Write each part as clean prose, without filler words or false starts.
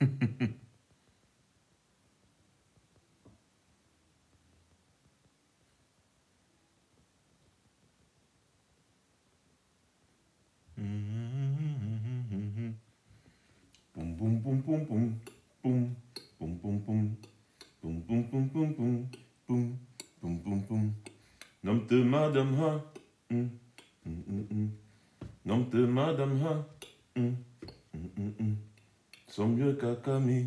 Boum, boum, boum, boum, boum, boum, boum, boum, boum, boum, boum, boum, boum, boum, boum, boum, boum, boum. Nom de madame ha, nom de madame ha, sont mieux qu'Akami,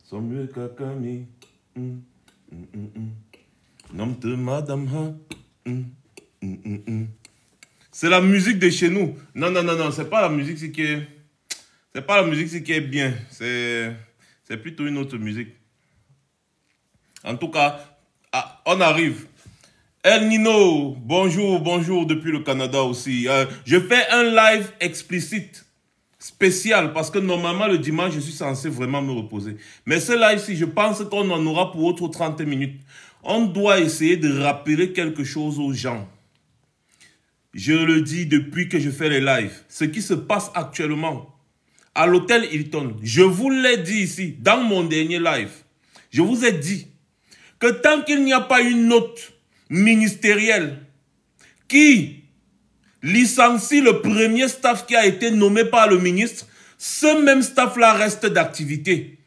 sont mieux qu'Akami, nom de madame ha. C'est la musique de chez nous. Non, non, non, non, c'est pas la musique qui est... C'est pas la musique qui est bien. C'est plutôt une autre musique. En tout cas, on arrive. El Nino, bonjour, bonjour depuis le Canada aussi. Je fais un live explicite, spécial, parce que normalement le dimanche, je suis censé vraiment me reposer. Mais ce live-ci, je pense qu'on en aura pour autre 30 minutes. On doit essayer de rappeler quelque chose aux gens. Je le dis depuis que je fais les lives. Ce qui se passe actuellement à l'hôtel Hilton. Je vous l'ai dit ici, dans mon dernier live. Je vous ai dit que tant qu'il n'y a pas une note ministérielle qui licencie le premier staff qui a été nommé par le ministre, ce même staff-là reste d'activité.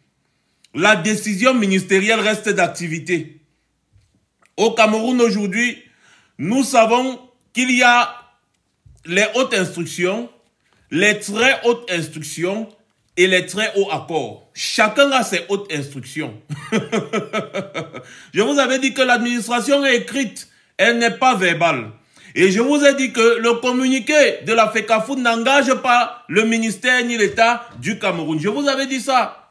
La décision ministérielle reste d'activité. Au Cameroun aujourd'hui, nous savons qu'il y a les hautes instructions, les très hautes instructions et les très hauts accords. Chacun a ses hautes instructions. Je vous avais dit que l'administration est écrite, elle n'est pas verbale. Et je vous ai dit que le communiqué de la FECAFOOT n'engage pas le ministère ni l'État du Cameroun. Je vous avais dit ça.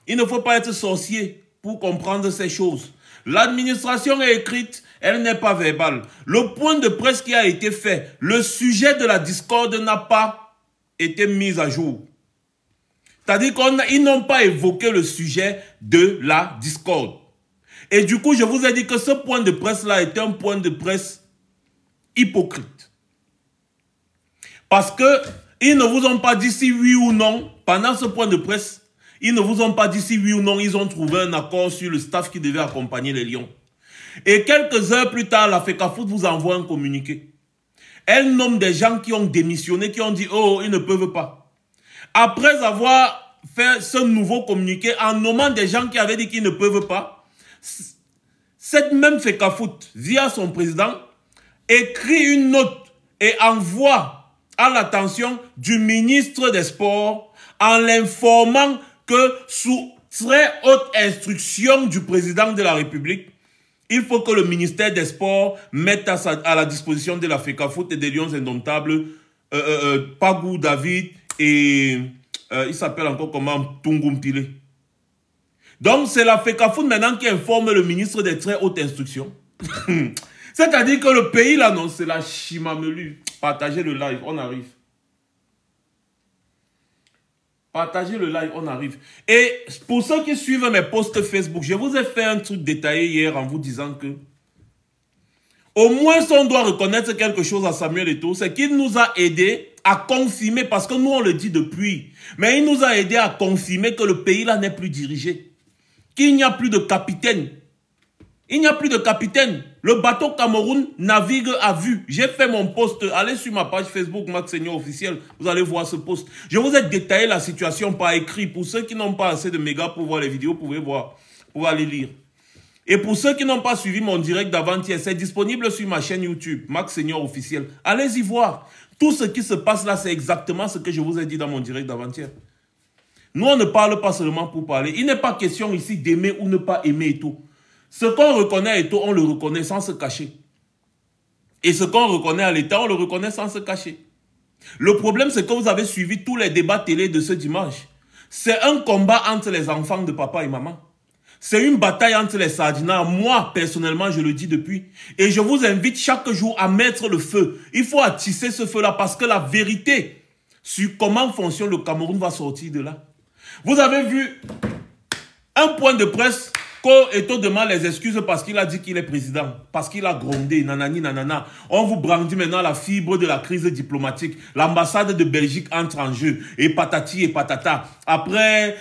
Il ne faut pas être sorcier pour comprendre ces choses. L'administration est écrite, elle n'est pas verbale. Le point de presse qui a été fait, le sujet de la discorde n'a pas été mis à jour. C'est-à-dire qu'ils n'ont pas évoqué le sujet de la discorde. Et du coup, je vous ai dit que ce point de presse-là était un point de presse hypocrite. Parce qu'ils ne vous ont pas dit si oui ou non, pendant ce point de presse, ils ne vous ont pas dit si oui ou non, ils ont trouvé un accord sur le staff qui devait accompagner les Lions. Et quelques heures plus tard, la FECAFOOT vous envoie un communiqué. Elle nomme des gens qui ont démissionné, qui ont dit « Oh, ils ne peuvent pas ». Après avoir fait ce nouveau communiqué, en nommant des gens qui avaient dit qu'ils ne peuvent pas, cette même FECAFOOT, via son président, écrit une note et envoie à l'attention du ministre des Sports en l'informant que sous très haute instruction du président de la République, il faut que le ministère des Sports mette à la disposition de la FECAFOOT et des Lions Indomptables Pagou David et il s'appelle encore comment Tungumpile. Donc c'est la FECAFOOT maintenant qui informe le ministre des très hautes instructions. C'est-à-dire que le pays là, non, c'est la chimamelu. Partagez le live, on arrive. Partagez le live, on arrive. Et pour ceux qui suivent mes posts Facebook, je vous ai fait un truc détaillé hier en vous disant que au moins on doit reconnaître quelque chose à Samuel Eto'o, c'est qu'il nous a aidé à confirmer, parce que nous on le dit depuis, mais il nous a aidé à confirmer que le pays là n'est plus dirigé, qu'il n'y a plus de capitaine. Il n'y a plus de capitaine. Le bateau Cameroun navigue à vue. J'ai fait mon post. Allez sur ma page Facebook, Max Seigneur officiel. Vous allez voir ce post. Je vous ai détaillé la situation par écrit. Pour ceux qui n'ont pas assez de mégas pour voir les vidéos, vous pouvez voir. Vous pouvez aller lire. Et pour ceux qui n'ont pas suivi mon direct d'avant-hier, c'est disponible sur ma chaîne YouTube, Max Seigneur officiel. Allez-y voir. Tout ce qui se passe là, c'est exactement ce que je vous ai dit dans mon direct d'avant-hier. Nous, on ne parle pas seulement pour parler. Il n'est pas question ici d'aimer ou ne pas aimer et tout. Ce qu'on reconnaît à Eto'o, on le reconnaît sans se cacher. Et ce qu'on reconnaît à l'État, on le reconnaît sans se cacher. Le problème, c'est que vous avez suivi tous les débats télé de ce dimanche. C'est un combat entre les enfants de papa et maman. C'est une bataille entre les sardinats. Moi, personnellement, je le dis depuis. Et je vous invite chaque jour à mettre le feu. Il faut attisser ce feu-là parce que la vérité sur comment fonctionne le Cameroun va sortir de là. Vous avez vu un point de presse Quand Eto'o demande les excuses parce qu'il a dit qu'il est président, parce qu'il a grondé, nanani, nanana, on vous brandit maintenant la fibre de la crise diplomatique. L'ambassade de Belgique entre en jeu, et patati et patata. Après,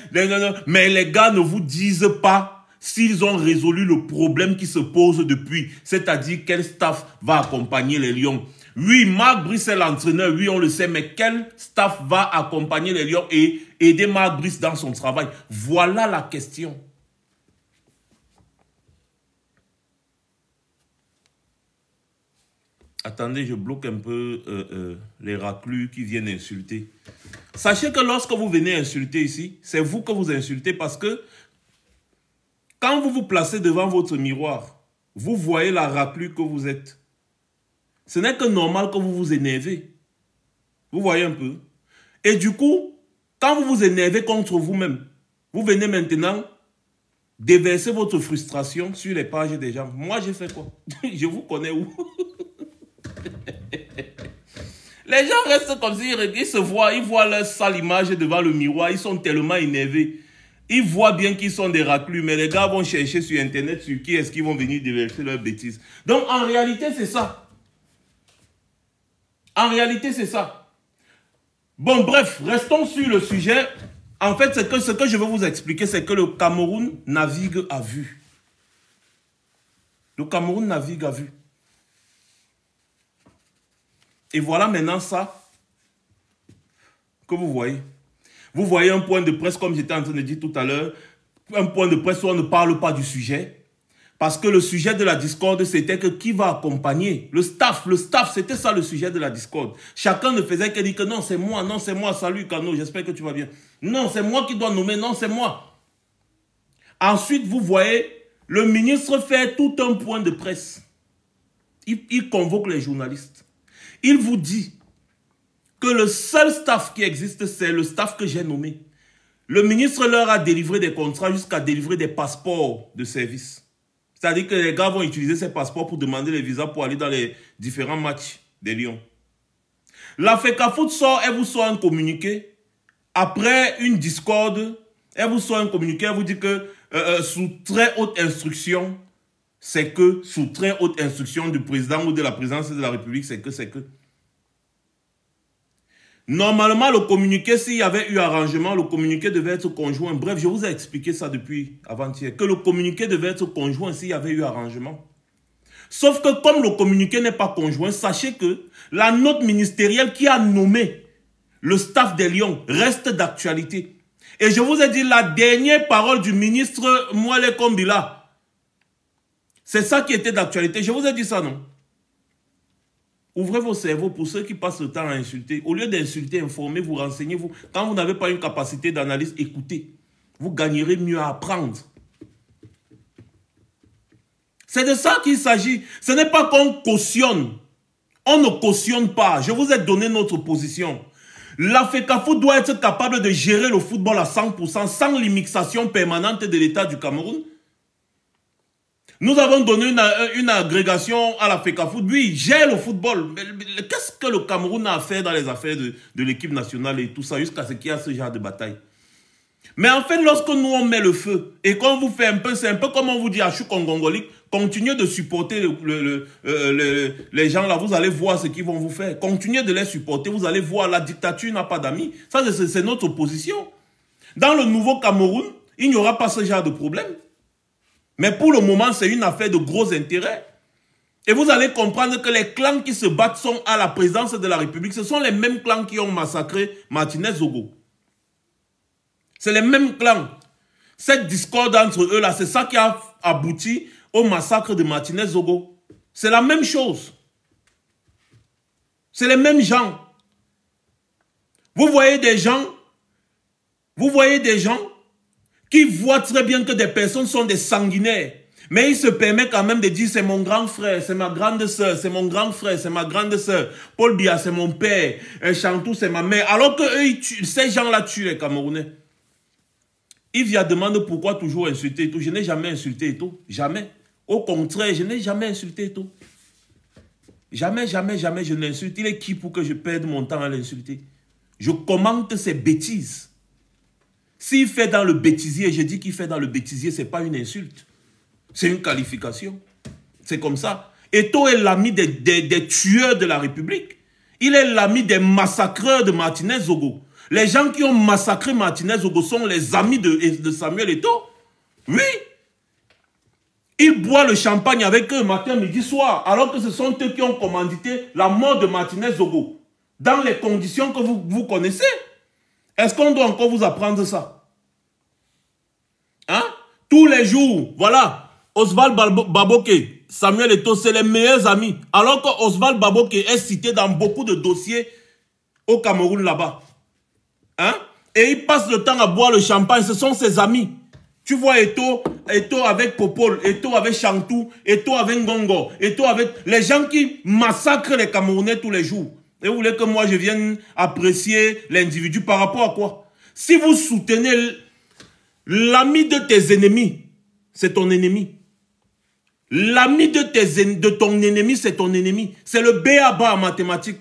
mais les gars ne vous disent pas s'ils ont résolu le problème qui se pose depuis, c'est-à-dire quel staff va accompagner les Lions. Oui, Marc Brice est l'entraîneur, oui, on le sait, mais quel staff va accompagner les Lions et aider Marc Brice dans son travail? Voilà la question. Attendez, je bloque un peu les raclus qui viennent insulter. Sachez que lorsque vous venez insulter ici, c'est vous que vous insultez parce que quand vous vous placez devant votre miroir, vous voyez la raclue que vous êtes. Ce n'est que normal que vous vous énervez. Vous voyez un peu. Et du coup, quand vous vous énervez contre vous-même, vous venez maintenant déverser votre frustration sur les pages des gens. Moi, j'ai fait quoi? Je vous connais où? Les gens restent comme s'ils ils se voient, ils voient leur sale image devant le miroir, ils sont tellement énervés. Ils voient bien qu'ils sont des raclus, mais les gars vont chercher sur Internet sur qui est-ce qu'ils vont venir déverser leurs bêtises. Donc, en réalité, c'est ça. En réalité, c'est ça. Bon, bref, restons sur le sujet. En fait, ce que je veux vous expliquer, c'est que le Cameroun navigue à vue. Le Cameroun navigue à vue. Et voilà maintenant ça que vous voyez. Vous voyez un point de presse, comme j'étais en train de dire tout à l'heure, un point de presse où on ne parle pas du sujet. Parce que le sujet de la discorde, c'était que qui va accompagner? Le staff, c'était ça le sujet de la discorde. Chacun ne faisait que dire que non, c'est moi, salut Kano, j'espère que tu vas bien. Non, c'est moi qui dois nommer, non, c'est moi. Ensuite, vous voyez, le ministre fait tout un point de presse. Il convoque les journalistes. Il vous dit que le seul staff qui existe, c'est le staff que j'ai nommé. Le ministre leur a délivré des contrats jusqu'à délivrer des passeports de service. C'est-à-dire que les gars vont utiliser ces passeports pour demander les visas pour aller dans les différents matchs des Lions. La FECAFOOT sort, elle vous sort un communiqué. Après une discorde, elle vous sort un communiqué, elle vous dit que sous très haute instruction, c'est que, sous très haute instruction du président ou de la présidence de la République, c'est que. Normalement, le communiqué, s'il y avait eu arrangement, le communiqué devait être conjoint. Bref, je vous ai expliqué ça depuis avant-hier, que le communiqué devait être conjoint s'il y avait eu arrangement. Sauf que comme le communiqué n'est pas conjoint, sachez que la note ministérielle qui a nommé le staff des Lions reste d'actualité. Et je vous ai dit la dernière parole du ministre Mouale Kombila. C'est ça qui était d'actualité. Je vous ai dit ça, non? Ouvrez vos cerveaux pour ceux qui passent le temps à insulter. Au lieu d'insulter, informez-vous, renseignez-vous. Quand vous n'avez pas une capacité d'analyse, écoutez. Vous gagnerez mieux à apprendre. C'est de ça qu'il s'agit. Ce n'est pas qu'on cautionne. On ne cautionne pas. Je vous ai donné notre position. La FECAFOOT doit être capable de gérer le football à 100% sans l'immixation permanente de l'État du Cameroun. Nous avons donné une agrégation à la FECAFOOT. Oui, gère le football. Mais qu'est-ce que le Cameroun a à faire dans les affaires de l'équipe nationale et tout ça, jusqu'à ce qu'il y ait ce genre de bataille? Mais en fait, lorsque nous on met le feu et qu'on vous fait un peu, c'est un peu comme on vous dit à Choukongongoli, continuez de supporter les gens là, vous allez voir ce qu'ils vont vous faire. Continuez de les supporter, vous allez voir, la dictature n'a pas d'amis. Ça, c'est notre position. Dans le nouveau Cameroun, il n'y aura pas ce genre de problème. Mais pour le moment, c'est une affaire de gros intérêt. Et vous allez comprendre que les clans qui se battent sont à la présidence de la République. Ce sont les mêmes clans qui ont massacré Martinez Zogo. C'est les mêmes clans. Cette discorde entre eux là, c'est ça qui a abouti au massacre de Martinez Zogo. C'est la même chose. C'est les mêmes gens. Vous voyez des gens qui voient très bien que des personnes sont des sanguinaires. Mais ils se permettent quand même de dire c'est mon grand frère, c'est ma grande soeur, c'est mon grand frère, c'est ma grande soeur. Paul Biya, c'est mon père. Chantou, c'est ma mère. Alors que eux, ces gens-là tuent les Camerounais. Yves Yah demande pourquoi toujours insulter et tout. Je n'ai jamais insulté et tout. Jamais. Au contraire, je n'ai jamais insulté et tout. Jamais, jamais, jamais je l'insulte. Il est qui pour que je perde mon temps à l'insulter? Je commente ses bêtises. S'il fait dans le bêtisier, je dis qu'il fait dans le bêtisier, ce n'est pas une insulte. C'est une qualification. C'est comme ça. Eto'o est l'ami des tueurs de la République. Il est l'ami des massacreurs de Martinez Zogo. Les gens qui ont massacré Martinez Zogo sont les amis de Samuel Eto'o. Oui. Il boit le champagne avec eux matin, midi, soir, alors que ce sont eux qui ont commandité la mort de Martinez Zogo. Dans les conditions que vous connaissez. Est-ce qu'on doit encore vous apprendre ça? Hein? Tous les jours, voilà, Oswald Baboke, Samuel Eto'o, c'est les meilleurs amis. Alors que Oswald Baboke est cité dans beaucoup de dossiers au Cameroun là-bas. Hein? Et il passe le temps à boire le champagne, ce sont ses amis. Tu vois Eto'o avec Popol, Eto'o avec Chantou, Eto'o avec Ngongo, Eto'o avec les gens qui massacrent les Camerounais tous les jours. Et vous voulez que moi je vienne apprécier l'individu par rapport à quoi? Si vous soutenez l'ami de tes ennemis, c'est ton ennemi. L'ami de ton ennemi, c'est ton ennemi. C'est le B.A.-ba en mathématiques.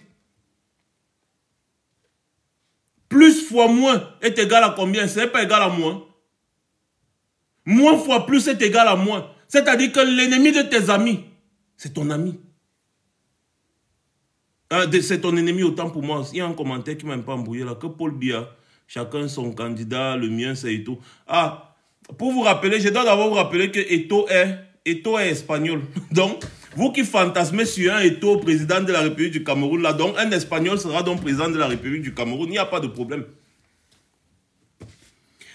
Plus fois moins est égal à combien? Ce n'est pas égal à moins. Moins fois plus est égal à moins. C'est-à-dire que l'ennemi de tes amis, c'est ton ami. C'est ton ennemi autant pour moi. Il y a un commentaire qui m'a un peu embrouillé là, que Paul Biya, chacun son candidat, le mien c'est Eto'o. Ah, pour vous rappeler, je dois d'abord vous rappeler que Eto'o est espagnol. Donc, vous qui fantasmez sur un Eto'o président de la République du Cameroun, là, donc un espagnol sera donc président de la République du Cameroun, il n'y a pas de problème.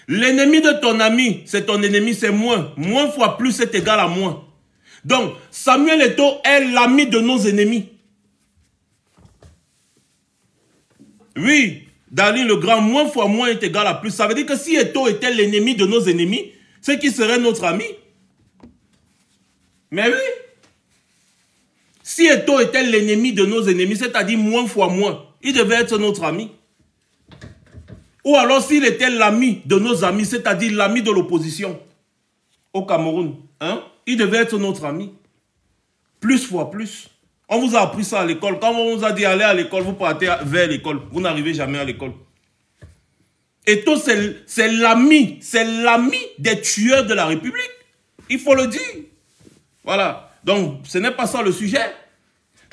L'ennemi de ton ami, c'est ton ennemi, c'est moins. Moins fois plus est égal à moins. Donc, Samuel Eto'o est l'ami de nos ennemis. Oui, Darling le Grand, moins fois moins est égal à plus. Ça veut dire que si Eto'o était l'ennemi de nos ennemis, c'est qui serait notre ami? Mais oui. Si Eto'o était l'ennemi de nos ennemis, c'est-à-dire moins fois moins, il devait être notre ami. Ou alors s'il était l'ami de nos amis, c'est-à-dire l'ami de l'opposition au Cameroun, hein, il devait être notre ami. Plus fois plus. On vous a appris ça à l'école. Quand on vous a dit aller à l'école, vous partez vers l'école. Vous n'arrivez jamais à l'école. Eto'o, c'est l'ami des tueurs de la République. Il faut le dire. Voilà. Donc, ce n'est pas ça le sujet.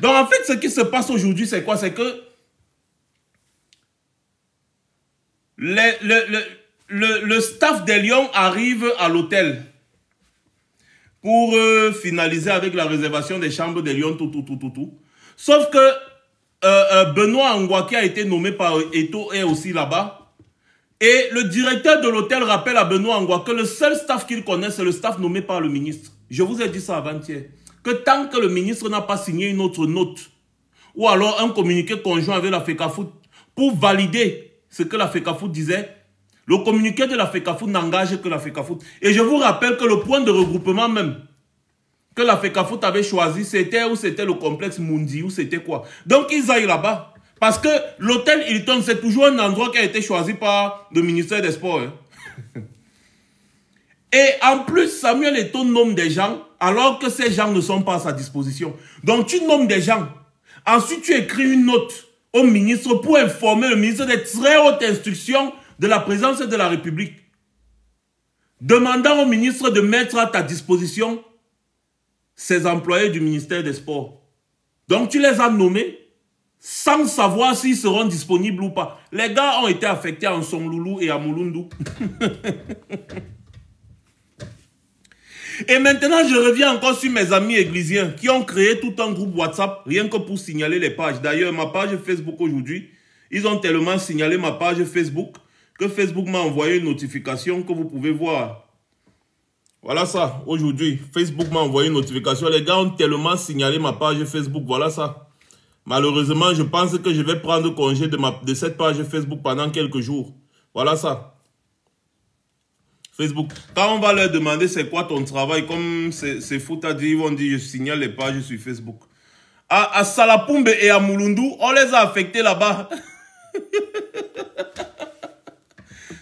Donc, en fait, ce qui se passe aujourd'hui, c'est quoi? C'est que le staff des Lions arrive à l'hôtel pour finaliser avec la réservation des chambres des Lions, tout. Sauf que Benoît Angouaki a été nommé par Eto'o est aussi là-bas. Et le directeur de l'hôtel rappelle à Benoît Angouaki que le seul staff qu'il connaît, c'est le staff nommé par le ministre. Je vous ai dit ça avant-hier. Que tant que le ministre n'a pas signé une autre note, ou alors un communiqué conjoint avec la FECAFOOT pour valider ce que la FECAFOOT disait, le communiqué de la FECAFOOT n'engage que la FECAFOOT. Et je vous rappelle que le point de regroupement même que la FECAFOOT avait choisi, c'était le complexe Mundi, ou c'était quoi. Donc ils aillent là-bas. Parce que l'hôtel Hilton, c'est toujours un endroit qui a été choisi par le ministère des Sports. Hein. Et en plus, Samuel Eto'o nomme des gens, alors que ces gens ne sont pas à sa disposition. Donc tu nommes des gens. Ensuite, tu écris une note au ministre pour informer le ministre des très hautes instructions de la présidence de la République, demandant au ministre de mettre à ta disposition ses employés du ministère des Sports. Donc tu les as nommés sans savoir s'ils seront disponibles ou pas. Les gars ont été affectés en Somloulou et à Moulundu. Et maintenant, je reviens encore sur mes amis églisiens qui ont créé tout un groupe WhatsApp rien que pour signaler les pages. D'ailleurs, ma page Facebook aujourd'hui, ils ont tellement signalé ma page Facebook que Facebook m'a envoyé une notification que vous pouvez voir. Voilà ça, aujourd'hui. Facebook m'a envoyé une notification. Les gars ont tellement signalé ma page Facebook. Voilà ça. Malheureusement, je pense que je vais prendre congé de cette page Facebook pendant quelques jours. Voilà ça. Facebook. Quand on va leur demander c'est quoi ton travail, comme c'est fou, à dire, ils vont dire je signale les pages sur Facebook. À Salapumbe et à Moulundu, on les a affectés là-bas.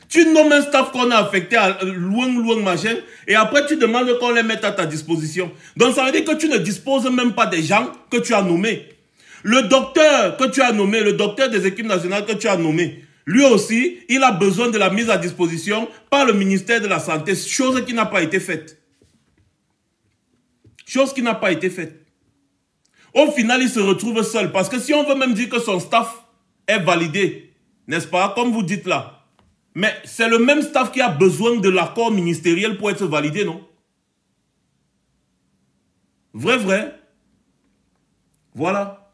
Tu nommes un staff qu'on a affecté à loin, machin, et après tu demandes qu'on les mette à ta disposition. Donc ça veut dire que tu ne disposes même pas des gens que tu as nommés. Le docteur que tu as nommé, le docteur des équipes nationales que tu as nommé, lui aussi, il a besoin de la mise à disposition par le ministère de la Santé, chose qui n'a pas été faite. Chose qui n'a pas été faite. Au final, il se retrouve seul. Parce que si on veut même dire que son staff est validé, n'est-ce pas, comme vous dites là, mais c'est le même staff qui a besoin de l'accord ministériel pour être validé, non? Vrai. Voilà.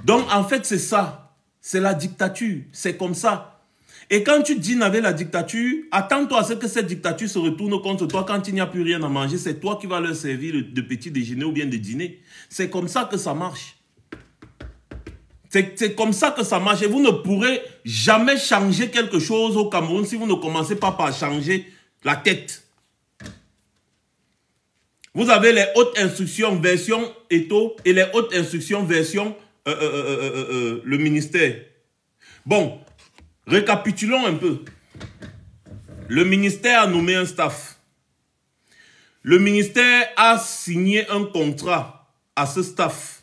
Donc, en fait, c'est ça. C'est la dictature. C'est comme ça. Et quand tu dînes avec la dictature, attends-toi à ce que cette dictature se retourne contre toi quand il n'y a plus rien à manger. C'est toi qui vas leur servir de petit déjeuner ou bien de dîner. C'est comme ça que ça marche. C'est comme ça que ça marche. Et vous ne pourrez jamais changer quelque chose au Cameroun si vous ne commencez pas par changer la tête. Vous avez les hautes instructions version Eto et les hautes instructions version le ministère. Bon, récapitulons un peu. Le ministère a nommé un staff. Le ministère a signé un contrat à ce staff.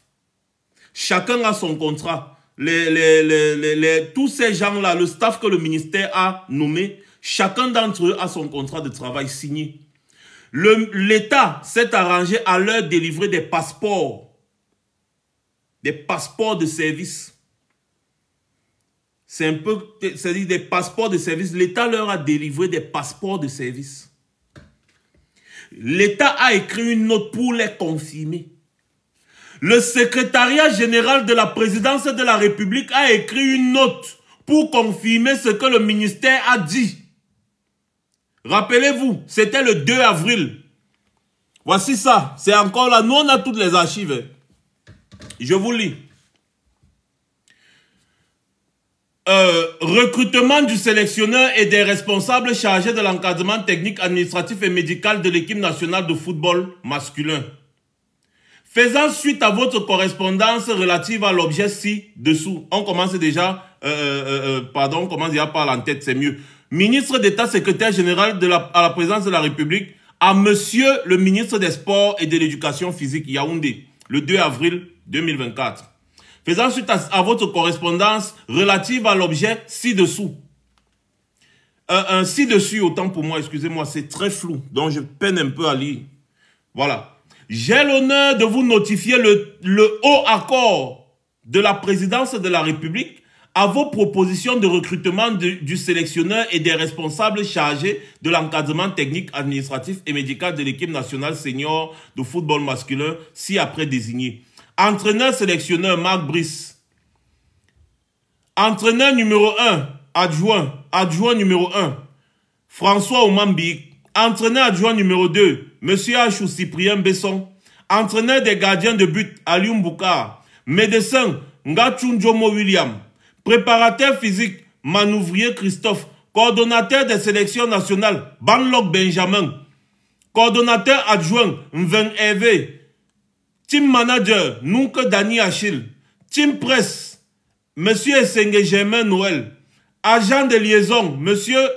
Chacun a son contrat. Tous ces gens-là, le staff que le ministère a nommé, chacun d'entre eux a son contrat de travail signé. L'État s'est arrangé à leur délivrer des passeports de service. C'est un peu, c'est-à-dire des passeports de service. L'État leur a délivré des passeports de service. L'État a écrit une note pour les confirmer. Le secrétariat général de la présidence de la République a écrit une note pour confirmer ce que le ministère a dit. Rappelez-vous, c'était le 2 avril. Voici ça, c'est encore là. Nous, on a toutes les archives. Je vous lis. Recrutement du sélectionneur et des responsables chargés de l'encadrement technique, administratif et médical de l'équipe nationale de football masculin. Faisant suite à votre correspondance relative à l'objet ci-dessous, on commence déjà, on commence déjà par l'en-tête, c'est mieux. Ministre d'État, secrétaire général à la présidence de la République, à monsieur le ministre des Sports et de l'Éducation physique, Yaoundé, le 2 avril 2024. Faisant suite à votre correspondance relative à l'objet ci-dessous. Ci-dessus, autant pour moi, excusez-moi, c'est très flou, donc je peine un peu à lire. Voilà. J'ai l'honneur de vous notifier le haut accord de la présidence de la République à vos propositions de recrutement du sélectionneur et des responsables chargés de l'encadrement technique, administratif et médical de l'équipe nationale senior de football masculin, ci-après désigné. Entraîneur sélectionneur Marc Brice. Entraîneur numéro 1, adjoint numéro 1, François Omambi. Entraîneur adjoint numéro 2, Monsieur Achou Cyprien Besson. Entraîneur des gardiens de but, Alioum Boukar. Médecin, Ngachunjomo William. Préparateur physique, Manouvrier Christophe. Coordonnateur des sélections nationales, Banlok Benjamin. Coordonnateur adjoint, Mven Hervé. Team manager, Nunke Dani Achille. Team presse, Monsieur Essenge Germain Noël. Agent de liaison, Monsieur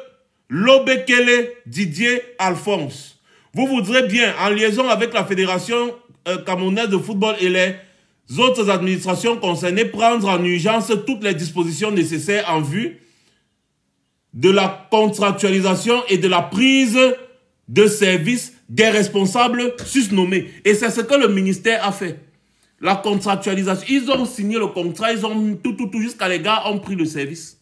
Lobekele Didier Alphonse. Vous voudrez bien, en liaison avec la Fédération camerounaise de football et les autres administrations concernées, prendre en urgence toutes les dispositions nécessaires en vue de la contractualisation et de la prise de service des responsables susnommés. Et c'est ce que le ministère a fait. La contractualisation. Ils ont signé le contrat, ils ont tout jusqu'à les gars ont pris le service.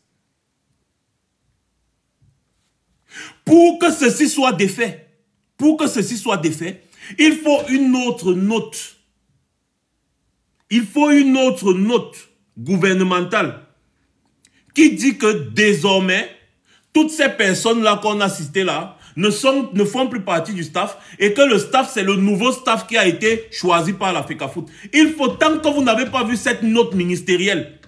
Pour que ceci soit défait, il faut une autre note. Il faut une autre note gouvernementale qui dit que désormais, toutes ces personnes-là qu'on a citées là ne font plus partie du staff et que le staff, c'est le nouveau staff qui a été choisi par la FECAFOOT. Il faut, tant que vous n'avez pas vu cette note ministérielle,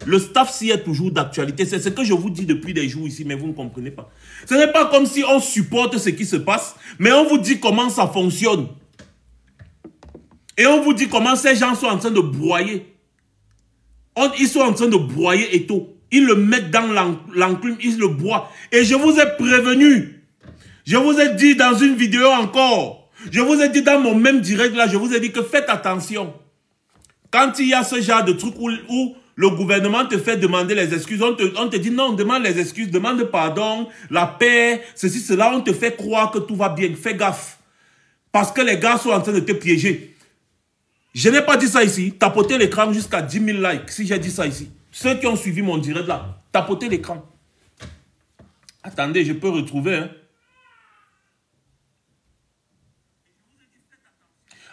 le staff s'y est toujours d'actualité. C'est ce que je vous dis depuis des jours ici, mais vous ne comprenez pas. Ce n'est pas comme si on supporte ce qui se passe, mais on vous dit comment ça fonctionne. Et on vous dit comment ces gens sont en train de broyer. Ils sont en train de broyer Eto. Ils le mettent dans l'enclume, ils le broient. Et je vous ai prévenu. Je vous ai dit dans une vidéo encore. Je vous ai dit dans mon même direct là, je vous ai dit que faites attention. Quand il y a ce genre de truc où le gouvernement te fait demander les excuses. On te dit non, demande les excuses, demande pardon, la paix, ceci, cela. On te fait croire que tout va bien. Fais gaffe. Parce que les gars sont en train de te piéger. Je n'ai pas dit ça ici. Tapotez l'écran jusqu'à 10 000 likes si j'ai dit ça ici. Ceux qui ont suivi mon direct là, tapotez l'écran. Attendez, je peux retrouver. Hein.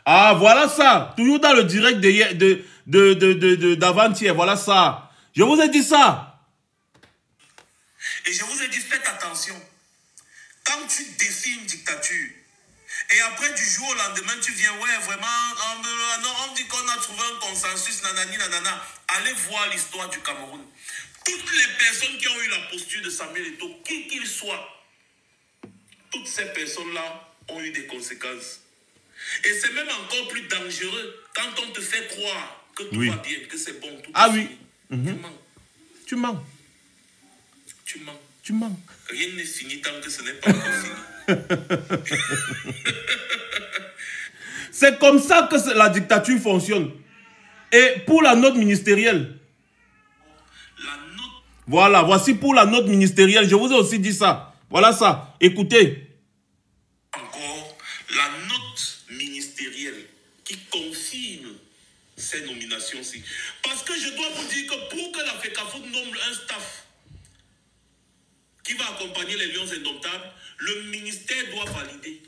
Ah, voilà ça. Toujours dans le direct d'avant-hier. Voilà ça. Je vous ai dit ça. Et je vous ai dit, faites attention. Quand tu défies une dictature, et après du jour au lendemain, tu viens, ouais, vraiment, on dit qu'on a trouvé un consensus, nanani, nanana. Allez voir l'histoire du Cameroun. Toutes les personnes qui ont eu la posture de Samuel Eto'o, qui qu'ils soient, toutes ces personnes-là ont eu des conséquences. Et c'est même encore plus dangereux quand on te fait croire que tout va bien, que c'est bon. Tout oui. Tu mens. Tu mens. Rien n'est fini tant que ce n'est pas encore fini. C'est comme ça que la dictature fonctionne. Et pour la note ministérielle. Voilà, voici pour la note ministérielle. Je vous ai aussi dit ça. Voilà ça. Écoutez. Encore la note ministérielle qui confirme ces nominations-ci. Parce que je dois vous dire que pour que la FECAFOOT nomme un staff qui va accompagner les Lions Indomptables, le ministère doit valider.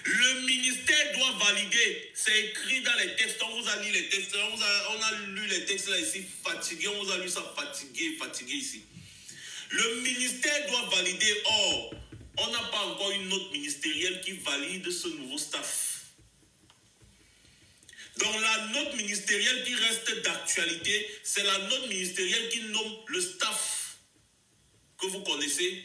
Le ministère doit valider. C'est écrit dans les textes. On vous a lu les textes. On a lu les textes là ici, fatigué. On vous a lu ça fatigué ici. Le ministère doit valider. Or, on n'a pas encore une note ministérielle qui valide ce nouveau staff. Donc la note ministérielle qui reste d'actualité, c'est la note ministérielle qui nomme le staff que vous connaissez,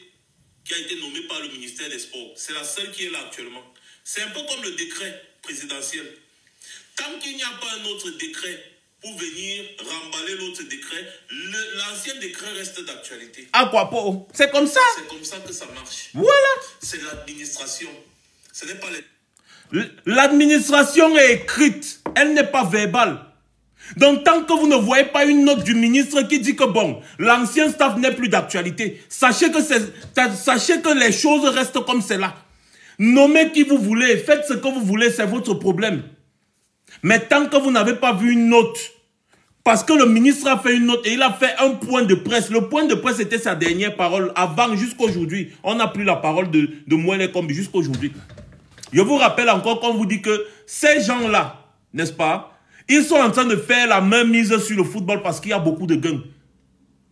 qui a été nommé par le ministère des Sports. C'est la seule qui est là actuellement. C'est un peu comme le décret présidentiel. Tant qu'il n'y a pas un autre décret pour venir remballer l'autre décret, l'ancien décret reste d'actualité. À quoi pour? C'est comme ça. C'est comme ça que ça marche. Voilà. C'est l'administration. Ce n'est pas les... L'administration est écrite. Elle n'est pas verbale. Donc, tant que vous ne voyez pas une note du ministre qui dit que bon, l'ancien staff n'est plus d'actualité, sachez que les choses restent comme c'est là. Nommez qui vous voulez, faites ce que vous voulez, c'est votre problème. Mais tant que vous n'avez pas vu une note, parce que le ministre a fait une note et il a fait un point de presse. Le point de presse était sa dernière parole. Avant, jusqu'aujourd'hui, on n'a plus la parole de Moelle Kombi jusqu'aujourd'hui. Je vous rappelle encore qu'on vous dit que ces gens-là, n'est-ce pas, ils sont en train de faire la même mise sur le football parce qu'il y a beaucoup de gains.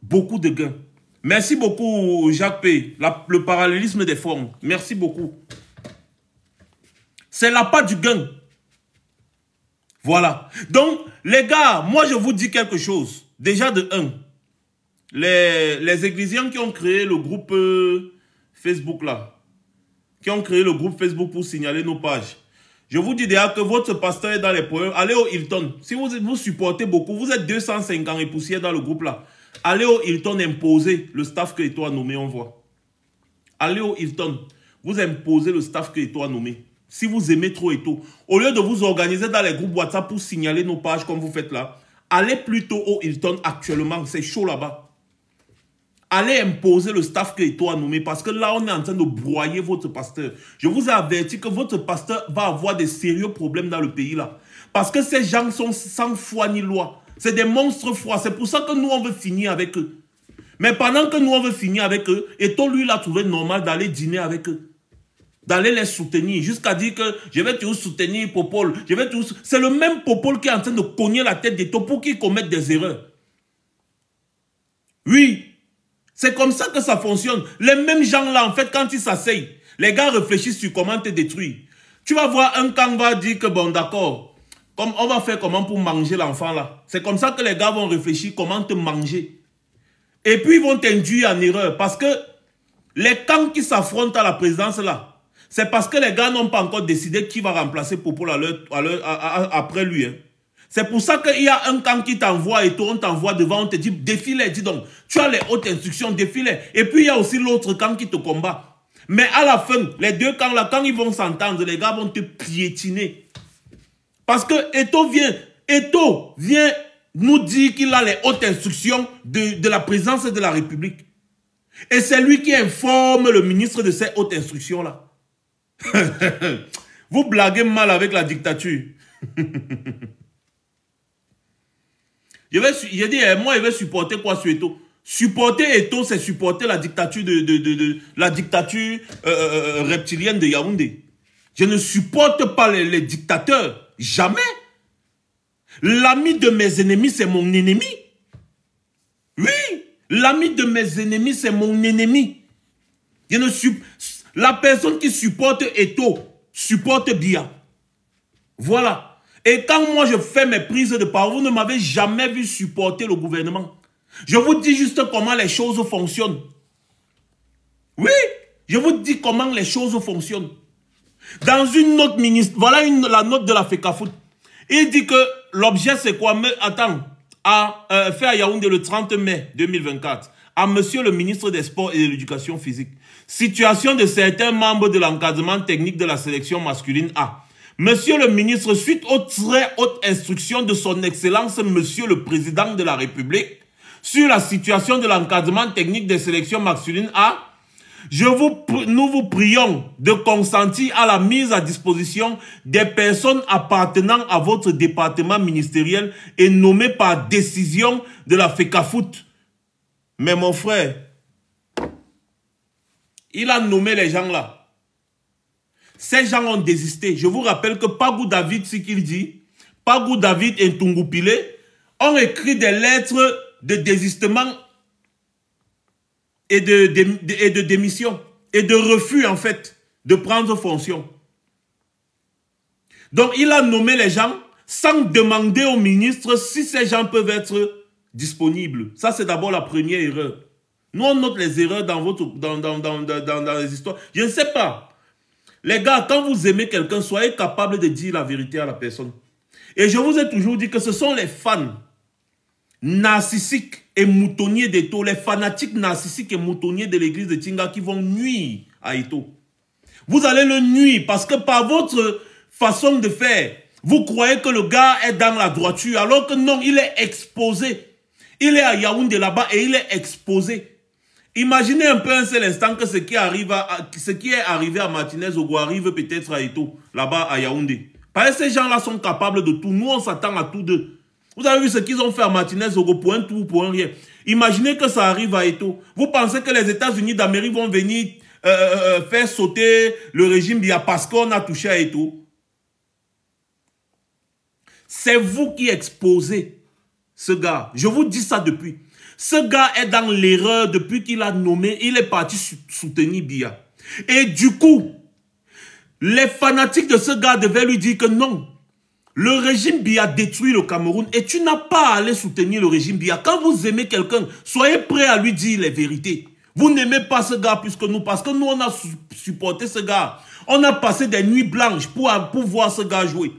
Beaucoup de gains. Merci beaucoup, Jacques P. Le parallélisme des formes. Merci beaucoup. C'est la part du gain. Voilà. Donc, les gars, moi je vous dis quelque chose. Déjà de 1. Les églisiens qui ont créé le groupe Facebook là, qui ont créé le groupe Facebook pour signaler nos pages. Je vous dis déjà que votre pasteur est dans les problèmes. Allez au Hilton. Si vous supportez beaucoup, vous êtes 250 et poussières dans le groupe là. Allez au Hilton imposer le staff que Eto'o a nommé, on voit. Allez au Hilton. Vous imposez le staff que Eto'o a nommé. Si vous aimez trop Eto'o, au lieu de vous organiser dans les groupes WhatsApp pour signaler nos pages comme vous faites là, allez plutôt au Hilton actuellement. C'est chaud là-bas. Allez imposer le staff que Eto'o a nommé parce que là, on est en train de broyer votre pasteur. Je vous ai averti que votre pasteur va avoir des sérieux problèmes dans le pays là. Parce que ces gens sont sans foi ni loi. C'est des monstres froids. C'est pour ça que nous, on veut finir avec eux. Mais pendant que nous, on veut finir avec eux, Eto'o, lui, il a trouvé normal d'aller dîner avec eux. D'aller les soutenir. Jusqu'à dire que je vais toujours soutenir Popol. C'est le même Popol qui est en train de cogner la tête d'Eto'o pour qu'il commette des erreurs. Oui. C'est comme ça que ça fonctionne. Les mêmes gens-là, en fait, quand ils s'asseyent, les gars réfléchissent sur comment te détruire. Tu vas voir un camp va dire que, bon, d'accord, on va faire comment pour manger l'enfant là. C'est comme ça que les gars vont réfléchir comment te manger. Et puis, ils vont t'induire en erreur. Parce que les camps qui s'affrontent à la présidence là, c'est parce que les gars n'ont pas encore décidé qui va remplacer Popol après lui. Hein. C'est pour ça qu'il y a un camp qui t'envoie et on t'envoie devant, on te dit défilez, dis donc, tu as les hautes instructions, défilez. Et puis il y a aussi l'autre camp qui te combat. Mais à la fin, les deux camps là, quand ils vont s'entendre, les gars vont te piétiner. Parce que Eto'o vient nous dire qu'il a les hautes instructions de la présidence de la République. Et c'est lui qui informe le ministre de ces hautes instructions-là. Vous blaguez mal avec la dictature. J'ai dit, moi, je vais supporter quoi sur Eto'o? Supporter Eto'o, c'est supporter la dictature la dictature reptilienne de Yaoundé. Je ne supporte pas les dictateurs. Jamais. L'ami de mes ennemis, c'est mon ennemi. Oui. L'ami de mes ennemis, c'est mon ennemi. La personne qui supporte Eto'o supporte Biya. Voilà. Et quand moi je fais mes prises de parole, vous ne m'avez jamais vu supporter le gouvernement. Je vous dis juste comment les choses fonctionnent. Oui, je vous dis comment les choses fonctionnent. Dans une note ministre, voilà la note de la FECAFOOT. Il dit que l'objet c'est quoi? Mais attends, fait à Yaoundé le 30 mai 2024. À monsieur le ministre des Sports et de l'Éducation physique. Situation de certains membres de l'encadrement technique de la sélection masculine A. Monsieur le ministre, suite aux très hautes instructions de son Excellence, Monsieur le Président de la République, sur la situation de l'encadrement technique des sélections masculines A, nous vous prions de consentir à la mise à disposition des personnes appartenant à votre département ministériel et nommées par décision de la FECAFOOT. Mais mon frère, il a nommé les gens là. Ces gens ont désisté. Je vous rappelle que Pagou David, ce qu'il dit, Pagou David et Ntungupile ont écrit des lettres de désistement et de démission et de refus en fait de prendre fonction. Donc il a nommé les gens sans demander au ministre si ces gens peuvent être disponibles. Ça c'est d'abord la première erreur. Nous on note les erreurs dans les histoires. Je ne sais pas. Les gars, quand vous aimez quelqu'un, soyez capable de dire la vérité à la personne. Et je vous ai toujours dit que ce sont les fans narcissiques et moutonniers d'Eto'o, les fanatiques narcissiques et moutonniers de l'église de Tinga qui vont nuire à Eto'o. Vous allez le nuire parce que par votre façon de faire, vous croyez que le gars est dans la droiture alors que non, il est exposé. Il est à Yaoundé là-bas et il est exposé. Imaginez un peu un seul instant que ce qui est arrivé à Martinez-Ogo arrive peut-être à Eto'o, là-bas à Yaoundé. Parce que ces gens-là sont capables de tout. Nous, on s'attend à tout d'eux. Vous avez vu ce qu'ils ont fait à Martinez-Ogo pour un tout ou pour un rien. Imaginez que ça arrive à Eto'o. Vous pensez que les États-Unis d'Amérique vont venir faire sauter le régime Biya parce qu'on a touché à Eto'o? C'est vous qui exposez ce gars. Je vous dis ça depuis. Ce gars est dans l'erreur depuis qu'il a nommé, il est parti soutenir Biya. Et du coup, les fanatiques de ce gars devaient lui dire que non, le régime Biya détruit le Cameroun et tu n'as pas à aller soutenir le régime Biya. Quand vous aimez quelqu'un, soyez prêts à lui dire les vérités. Vous n'aimez pas ce gars plus que nous, parce que nous, on a supporté ce gars. On a passé des nuits blanches pour voir ce gars jouer.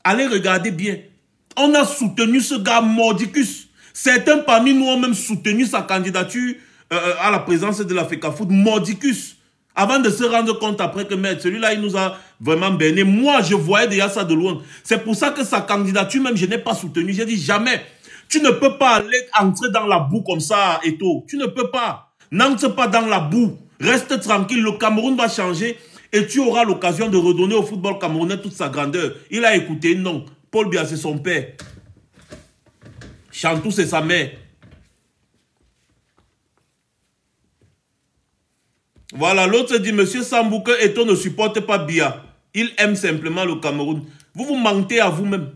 Allez regarder bien. On a soutenu ce gars Mordicus. Certains parmi nous ont même soutenu sa candidature à la présidence de la FECAFOOT, Mordicus. Avant de se rendre compte après que celui-là, il nous a vraiment berné. Moi, je voyais déjà ça de loin. C'est pour ça que sa candidature, même, je n'ai pas soutenu. J'ai dit jamais. Tu ne peux pas aller entrer dans la boue comme ça, Eto'o. Tu ne peux pas. N'entre pas dans la boue. Reste tranquille. Le Cameroun va changer et tu auras l'occasion de redonner au football camerounais toute sa grandeur. Il a écouté, non. Paul Biya, c'est son père. Chantou, c'est sa mère. Voilà, l'autre dit, Monsieur Sambou, que Eto'o ne supporte pas Biya. Il aime simplement le Cameroun. Vous vous mentez à vous-même.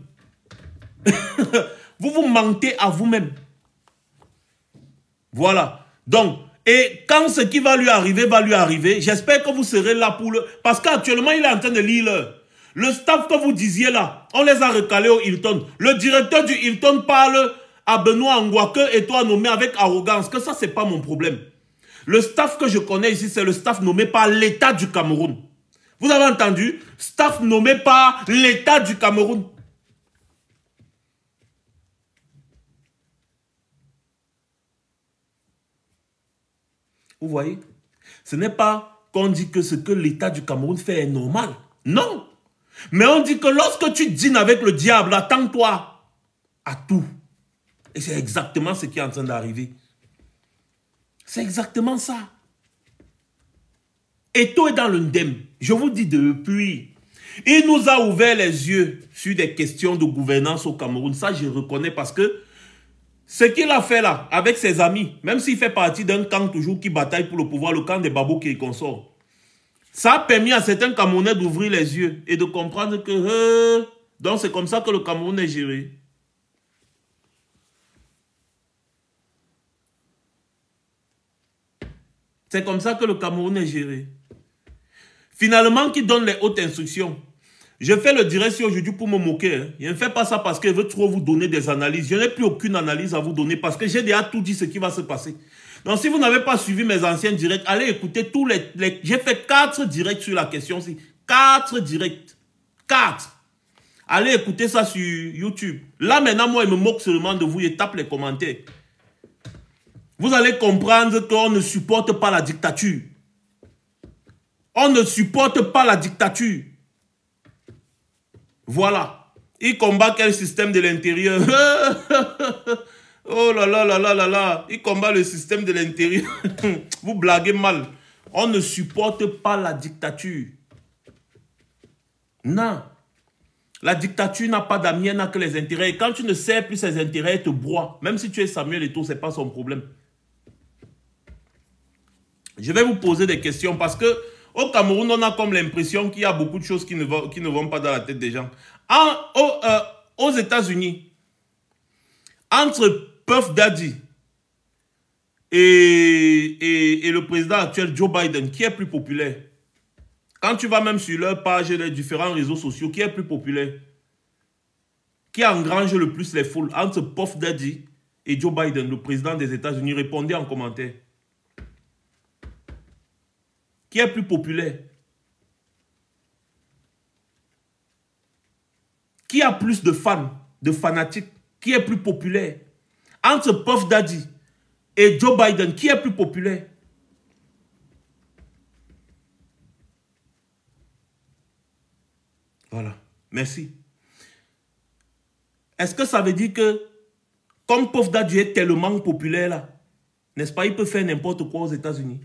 Vous vous mentez à vous-même. Voilà. Donc, et quand ce qui va lui arriver, j'espère que vous serez là pour le... Parce qu'actuellement, il est en train de lire le staff que vous disiez là, on les a recalés au Hilton. Le directeur du Hilton parle à Benoît Angwa que Eto'o a nommé avec arrogance, que ça, c'est pas mon problème. Le staff que je connais ici, c'est le staff nommé par l'État du Cameroun. Vous avez entendu? Staff nommé par l'État du Cameroun. Vous voyez? Ce n'est pas qu'on dit que ce que l'État du Cameroun fait est normal. Non. Mais on dit que lorsque tu dînes avec le diable, attends-toi à tout. Et c'est exactement ce qui est en train d'arriver. C'est exactement ça. Eto'o est dans le ndem. Je vous dis depuis. Il nous a ouvert les yeux sur des questions de gouvernance au Cameroun. Ça, je reconnais parce que ce qu'il a fait là, avec ses amis, même s'il fait partie d'un camp toujours qui bataille pour le pouvoir, le camp des babos qui consort, ça a permis à certains Camerounais d'ouvrir les yeux et de comprendre que... donc c'est comme ça que le Cameroun est géré. C'est comme ça que le Cameroun est géré. Finalement, qui donne les hautes instructions. Je fais le direct aujourd'hui pour me moquer. Hein. Je ne fais pas ça parce que je veux trop vous donner des analyses. Je n'ai plus aucune analyse à vous donner parce que j'ai déjà tout dit ce qui va se passer. Donc, si vous n'avez pas suivi mes anciens directs, allez écouter tous les... J'ai fait 4 directs sur la question-ci. 4 directs. 4. Allez écouter ça sur YouTube. Là, maintenant, moi, je me moque seulement de vous et tape les commentaires. Vous allez comprendre qu'on ne supporte pas la dictature. On ne supporte pas la dictature. Voilà. Il combat quel système de l'intérieur? Oh là là là là là là. Il combat le système de l'intérieur. Vous blaguez mal. On ne supporte pas la dictature. Non. La dictature n'a pas d'amis, elle n'a que les intérêts. Et quand tu ne sers plus ses intérêts, elle te broie. Même si tu es Samuel Eto'o, ce n'est pas son problème. Je vais vous poser des questions parce que au Cameroun, on a comme l'impression qu'il y a beaucoup de choses qui ne vont pas dans la tête des gens. Aux États-Unis, entre Puff Daddy et le président actuel Joe Biden, qui est plus populaire? Quand tu vas même sur leur page, les différents réseaux sociaux, qui est plus populaire? Qui engrange le plus les foules? Entre Puff Daddy et Joe Biden, le président des États-Unis? Répondez en commentaire. Qui est plus populaire? Qui a plus de fans, de fanatiques? Qui est plus populaire? Entre Puff Daddy et Joe Biden, qui est plus populaire? Voilà. Merci. Est-ce que ça veut dire que, comme Puff Daddy est tellement populaire là, n'est-ce pas, il peut faire n'importe quoi aux États-Unis?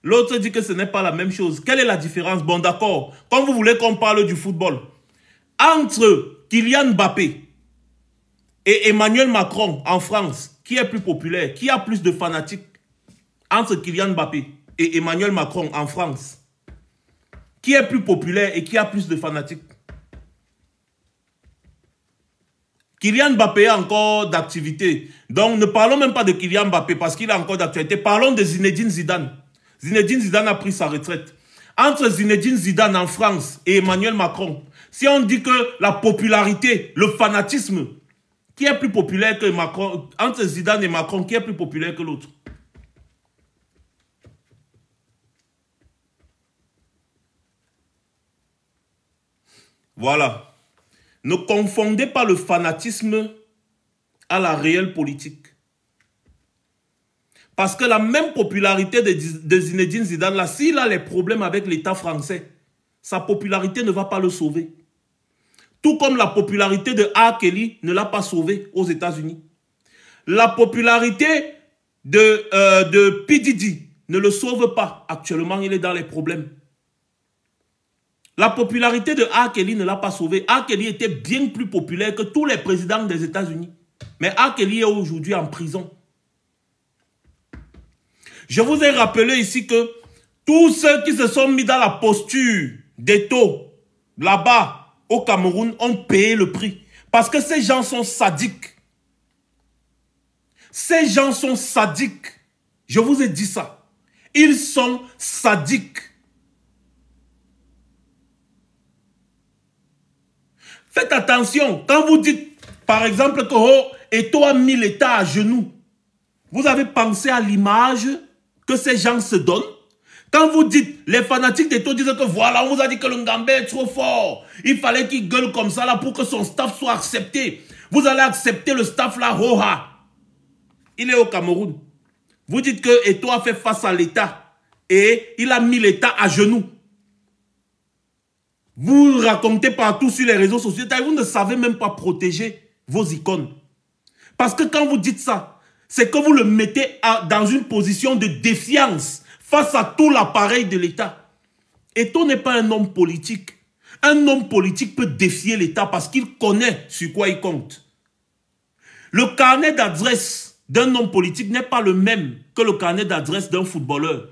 L'autre dit que ce n'est pas la même chose. Quelle est la différence? Bon, d'accord. Quand vous voulez qu'on parle du football, entre Kylian Mbappé et Emmanuel Macron en France, qui est plus populaire? Qui a plus de fanatiques? Entre Kylian Mbappé et Emmanuel Macron en France, qui est plus populaire et qui a plus de fanatiques? Kylian Mbappé a encore d'activité. Donc, ne parlons même pas de Kylian Mbappé parce qu'il a encore d'activité. Parlons de Zinedine Zidane. Zinedine Zidane a pris sa retraite. Entre Zinedine Zidane en France et Emmanuel Macron, si on dit que la popularité, le fanatisme, qui est plus populaire que Macron? Entre Zidane et Macron, qui est plus populaire que l'autre? Voilà. Ne confondez pas le fanatisme à la réelle politique. Parce que la même popularité de Zinedine Zidane, là, s'il a les problèmes avec l'État français, sa popularité ne va pas le sauver. Tout comme la popularité de R. Kelly ne l'a pas sauvé aux États-Unis. La popularité de P. Diddy ne le sauve pas. Actuellement, il est dans les problèmes. La popularité de R. Kelly ne l'a pas sauvé. R. Kelly était bien plus populaire que tous les présidents des États-Unis. Mais R. Kelly est aujourd'hui en prison. Je vous ai rappelé ici que tous ceux qui se sont mis dans la posture d'Eto'o, là-bas, au Cameroun, ont payé le prix. Parce que ces gens sont sadiques. Ces gens sont sadiques. Je vous ai dit ça. Ils sont sadiques. Faites attention. Quand vous dites, par exemple, que oh, Eto'o a mis l'État à genoux, vous avez pensé à l'image que ces gens se donnent? Quand vous dites, les fanatiques d'Eto'o disent que voilà, on vous a dit que le Ngambé est trop fort. Il fallait qu'il gueule comme ça là pour que son staff soit accepté. Vous allez accepter le staff là, Roha. Il est au Cameroun. Vous dites que Eto'o a fait face à l'État et il a mis l'État à genoux. Vous racontez partout sur les réseaux sociaux. Vous ne savez même pas protéger vos icônes. Parce que quand vous dites ça, c'est que vous le mettez dans une position de défiance face à tout l'appareil de l'État. Eto'o n'est pas un homme politique. Un homme politique peut défier l'État parce qu'il connaît sur quoi il compte. Le carnet d'adresse d'un homme politique n'est pas le même que le carnet d'adresse d'un footballeur.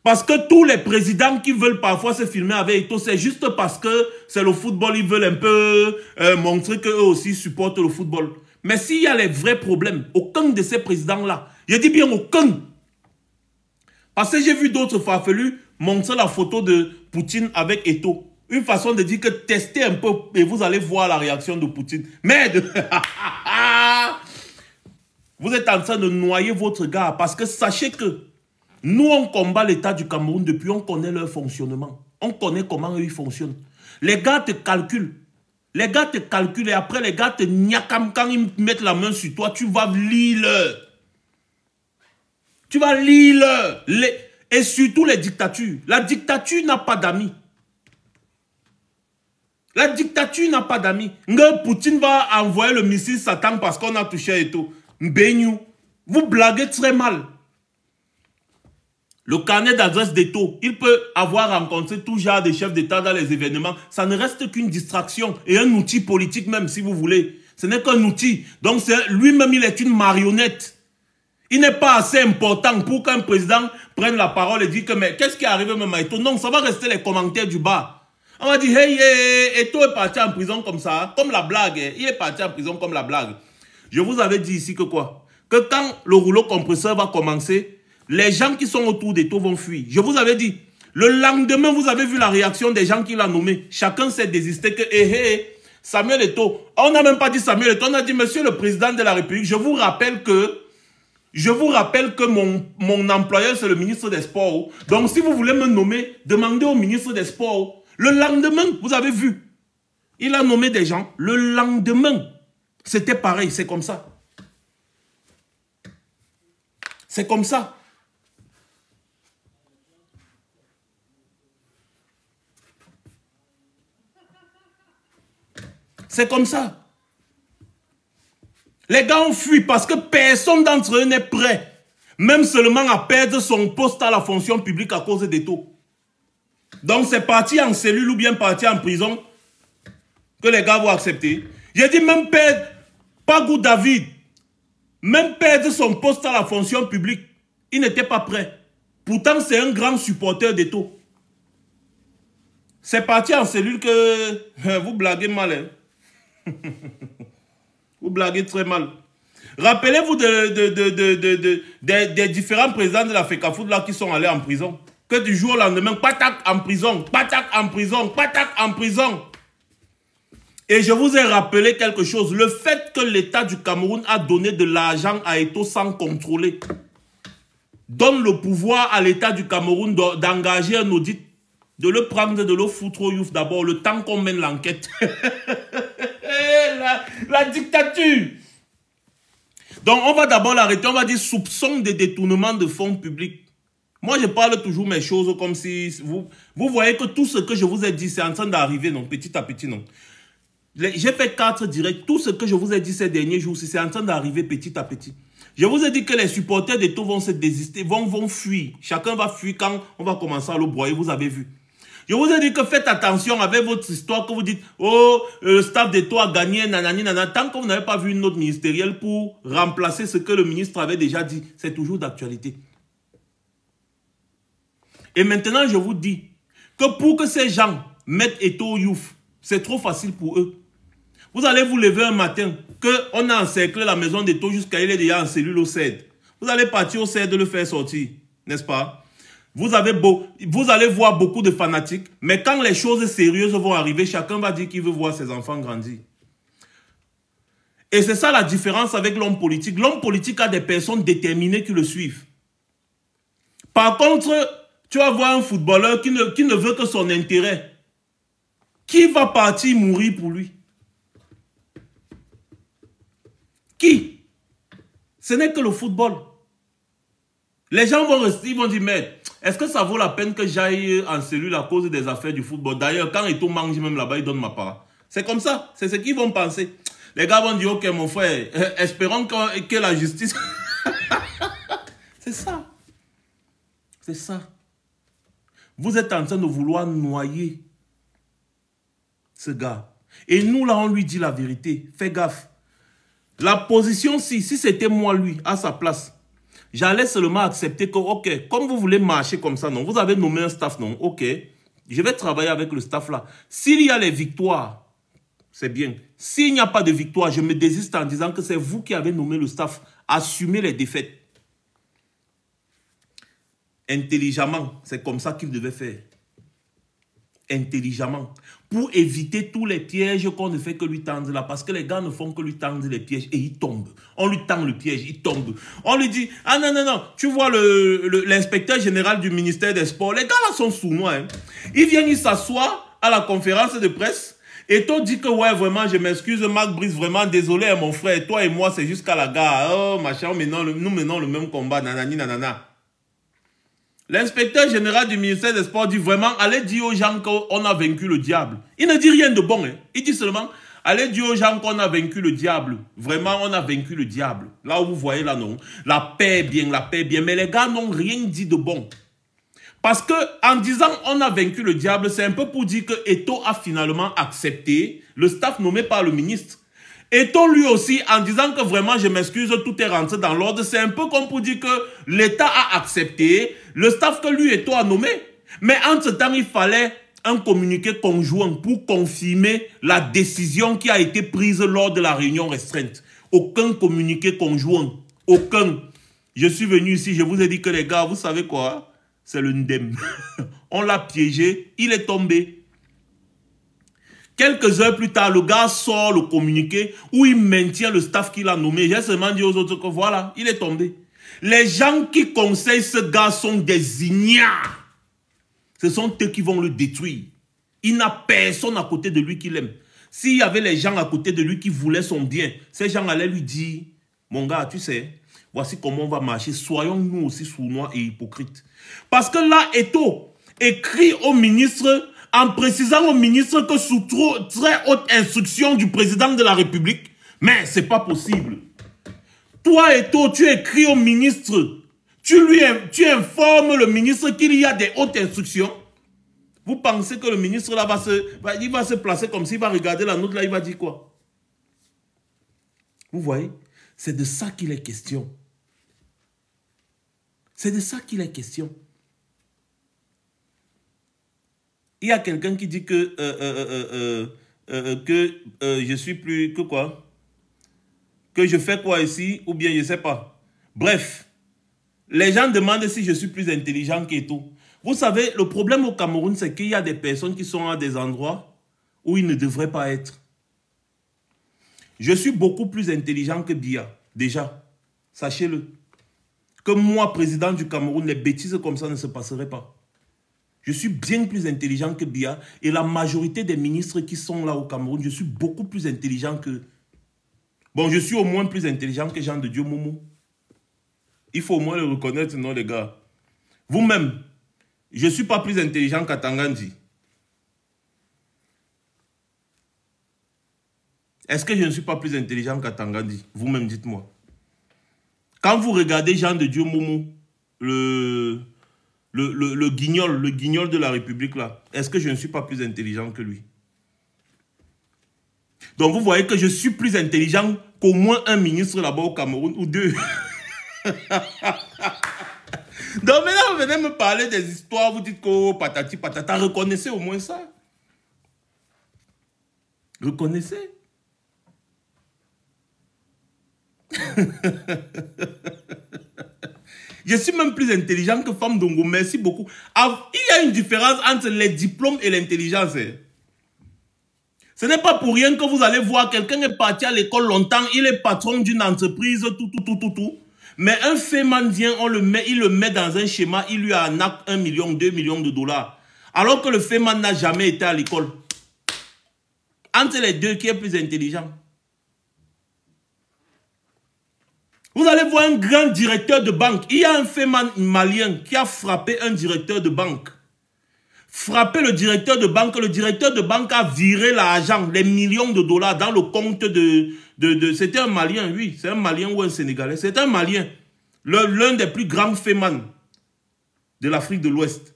Parce que tous les présidents qui veulent parfois se filmer avec Eto'o, c'est juste parce que c'est le football, ils veulent un peu montrer qu'eux aussi supportent le football. Mais s'il y a les vrais problèmes, aucun de ces présidents-là, je dis bien aucun. Parce que j'ai vu d'autres farfelus montrer la photo de Poutine avec Eto'o. Une façon de dire que testez un peu et vous allez voir la réaction de Poutine. Merde. Vous êtes en train de noyer votre gars parce que sachez que nous, on combat l'État du Cameroun depuis, on connaît leur fonctionnement. On connaît comment eux, ils fonctionnent. Les gars te calculent. Les gars te calculent et après, les gars te niakam. Quand ils mettent la main sur toi, tu vas lire. Tu vas lire. Et surtout les dictatures. La dictature n'a pas d'amis. La dictature n'a pas d'amis. Poutine va envoyer le missile Satan parce qu'on a touché et tout. Mbegnou. Vous blaguez très mal. Le carnet d'adresse d'Eto'o, il peut avoir rencontré tout genre de chefs d'État dans les événements. Ça ne reste qu'une distraction et un outil politique même, si vous voulez. Ce n'est qu'un outil. Donc lui-même, il est une marionnette. Il n'est pas assez important pour qu'un président prenne la parole et dise que mais qu'est-ce qui est arrivé même à Eto'o? Non, ça va rester les commentaires du bas. On va dire, hey, Eto'o est parti en prison comme ça, comme la blague. Il est parti en prison comme la blague. Je vous avais dit ici que quoi? Que quand le rouleau compresseur va commencer, les gens qui sont autour d'Eto'o vont fuir. Je vous avais dit, le lendemain, vous avez vu la réaction des gens qui l'ont nommé. Chacun s'est désisté que, Samuel Eto'o. On n'a même pas dit Samuel Eto'o, on a dit, monsieur le président de la République, je vous rappelle que mon employeur, c'est le ministre des Sports. Donc, si vous voulez me nommer, demandez au ministre des Sports. Le lendemain, vous avez vu, il a nommé des gens. Le lendemain, c'était pareil, c'est comme ça. C'est comme ça. C'est comme ça. Les gars ont fui parce que personne d'entre eux n'est prêt, même seulement à perdre son poste à la fonction publique à cause d'Eto'o. Donc c'est parti en cellule ou bien parti en prison que les gars vont accepter. J'ai dit même perdre, Pagou David, même perdre son poste à la fonction publique, il n'était pas prêt. Pourtant c'est un grand supporter d'Eto'o. C'est parti en cellule que vous blaguez mal. Hein? Vous blaguez très mal. Rappelez-vous des différents présidents de la FECAFOOT là qui sont allés en prison. Que du jour au lendemain, patak en prison, patak en prison, patak en prison. Et je vous ai rappelé quelque chose. Le fait que l'État du Cameroun a donné de l'argent à Eto'o sans contrôler donne le pouvoir à l'État du Cameroun d'engager un audit, de le prendre, de le foutre au youf d'abord, le temps qu'on mène l'enquête. La dictature. Donc, on va d'abord l'arrêter. On va dire soupçon de détournement de fonds publics. Moi, je parle toujours mes choses comme si... Vous voyez que tout ce que je vous ai dit, c'est en train d'arriver, non? Petit à petit, non? J'ai fait 4 directs. Tout ce que je vous ai dit ces derniers jours, c'est en train d'arriver petit à petit. Je vous ai dit que les supporters d'Eto'o vont se désister, vont fuir. Chacun va fuir quand on va commencer à le broyer. Vous avez vu. Je vous ai dit que faites attention avec votre histoire, que vous dites, oh, le staff d'Eto'o a gagné, nanani, nanana. Tant que vous n'avez pas vu une note ministérielle pour remplacer ce que le ministre avait déjà dit, c'est toujours d'actualité. Et maintenant, je vous dis que pour que ces gens mettent Eto'o au youf, c'est trop facile pour eux. Vous allez vous lever un matin, qu'on a encerclé la maison d'Eto'o jusqu'à il est déjà en cellule au CED. Vous allez partir au CED de le faire sortir, n'est-ce pas? Vous allez voir beaucoup de fanatiques, mais quand les choses sérieuses vont arriver, chacun va dire qu'il veut voir ses enfants grandir. Et c'est ça la différence avec l'homme politique. L'homme politique a des personnes déterminées qui le suivent. Par contre, tu vas voir un footballeur qui ne veut que son intérêt. Qui va partir mourir pour lui? Qui? Ce n'est que le football. Les gens vont rester, ils vont dire, mais Est-ce que ça vaut la peine que j'aille en cellule à cause des affaires du football? D'ailleurs, quand Eto'o mange même là-bas, il donne ma part. C'est comme ça. C'est ce qu'ils vont penser. Les gars vont dire, ok mon frère, espérons que la justice... C'est ça. C'est ça. Vous êtes en train de vouloir noyer ce gars. Et nous, là, on lui dit la vérité. Fais gaffe. La position, si c'était moi, lui, à sa place, j'allais seulement accepter que, ok, comme vous voulez marcher comme ça, non, vous avez nommé un staff, non, ok, je vais travailler avec le staff là. S'il y a les victoires, c'est bien. S'il n'y a pas de victoire, je me désiste en disant que c'est vous qui avez nommé le staff. Assumez les défaites. Intelligemment, c'est comme ça qu'il devait faire. Intelligemment. Pour éviter tous les pièges qu'on ne fait que lui tendre là. Parce que les gars ne font que lui tendre les pièges et il tombe. On lui tend le piège, il tombe. On lui dit, ah non, non, non, tu vois l'inspecteur général du ministère des Sports, les gars là sont sournois. Hein. Ils viennent, ils s'assoient à la conférence de presse. Et toi dit que ouais, vraiment, je m'excuse, Marc Brice, vraiment, désolé, hein, mon frère, toi et moi, c'est jusqu'à la gare. Oh, machin, nous menons le même combat, nanani, nanana. L'inspecteur général du ministère des Sports dit vraiment, allez dire aux gens qu'on a vaincu le diable. Il ne dit rien de bon. Hein. Il dit seulement, allez dire aux gens qu'on a vaincu le diable. Vraiment, on a vaincu le diable. Là où vous voyez là, non. La paix bien, la paix bien. Mais les gars n'ont rien dit de bon. Parce que en disant on a vaincu le diable, c'est un peu pour dire que Eto'o a finalement accepté le staff nommé par le ministre. Eto'o lui aussi, en disant que vraiment je m'excuse, tout est rentré dans l'ordre, c'est un peu comme pour dire que l'État a accepté le staff que lui Eto'o a nommé. Mais en ce temps, il fallait un communiqué conjoint pour confirmer la décision qui a été prise lors de la réunion restreinte. Aucun communiqué conjoint. Aucun. Je suis venu ici, je vous ai dit que les gars, vous savez quoi? C'est le Ndem. On l'a piégé, il est tombé. Quelques heures plus tard, le gars sort le communiqué où il maintient le staff qu'il a nommé. J'ai seulement dit aux autres que voilà, il est tombé. Les gens qui conseillent ce gars sont des ignares. Ce sont eux qui vont le détruire. Il n'a personne à côté de lui qui l'aime. S'il y avait les gens à côté de lui qui voulaient son bien, ces gens allaient lui dire, mon gars, tu sais, voici comment on va marcher. Soyons nous aussi sournois et hypocrites. Parce que là, Eto'o écrit au ministre, en précisant au ministre que sous très haute instruction du président de la République, mais c'est pas possible. Toi, Eto'o, tu écris au ministre, tu informes le ministre qu'il y a des hautes instructions. Vous pensez que le ministre là va se placer comme s'il va regarder la note là, il va dire quoi? Vous voyez? C'est de ça qu'il est question. C'est de ça qu'il est question. Il y a quelqu'un qui dit que je suis plus... Que quoi? Que je fais quoi ici? Ou bien je ne sais pas. Bref. Les gens demandent si je suis plus intelligent qu'Eto'o. Vous savez, le problème au Cameroun, c'est qu'il y a des personnes qui sont à des endroits où ils ne devraient pas être. Je suis beaucoup plus intelligent que Biya. Déjà. Sachez-le. Que moi, président du Cameroun, les bêtises comme ça ne se passeraient pas. Je suis bien plus intelligent que Biya. Et la majorité des ministres qui sont là au Cameroun, je suis beaucoup plus intelligent que... Bon, je suis au moins plus intelligent que Jean de Dieu Momo. Il faut au moins le reconnaître, non, les gars. Vous-même, je ne suis pas plus intelligent qu'Atangandi. Est-ce que je ne suis pas plus intelligent qu'Atangandi? Vous-même, dites-moi. Quand vous regardez Jean de Dieu Momo, le guignol de la République, là, est-ce que je ne suis pas plus intelligent que lui? Donc, vous voyez que je suis plus intelligent qu'au moins un ministre là-bas au Cameroun, ou deux. Donc, maintenant, vous venez me parler des histoires, vous dites que oh, patati patata, reconnaissez au moins ça. Reconnaissez. Je suis même plus intelligent que Femme Dongo. Merci beaucoup. Il y a une différence entre les diplômes et l'intelligence. Ce n'est pas pour rien que vous allez voir quelqu'un est parti à l'école longtemps, il est patron d'une entreprise, tout. Mais un féman vient, il le met dans un schéma, il lui arnaque 1 million, 2 millions de dollars. Alors que le féman n'a jamais été à l'école. Entre les deux, qui est plus intelligent? Vous allez voir un grand directeur de banque. Il y a un fait malien qui a frappé un directeur de banque. Frappé le directeur de banque. Le directeur de banque a viré l'argent, les millions de dollars dans le compte de c'était un Malien, oui. C'est un Malien ou un Sénégalais. C'est un Malien. L'un des plus grands fémans de l'Afrique de l'Ouest.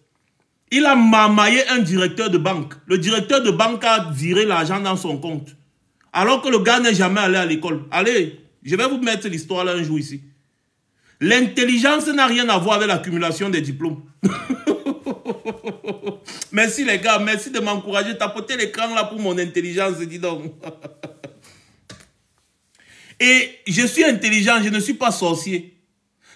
Il a mamaillé un directeur de banque. Le directeur de banque a viré l'argent dans son compte. Alors que le gars n'est jamais allé à l'école. Allez, je vais vous mettre l'histoire là un jour ici. L'intelligence n'a rien à voir avec l'accumulation des diplômes. Merci les gars, merci de m'encourager. Tapotez l'écran là pour mon intelligence, dis donc. Et je suis intelligent, je ne suis pas sorcier.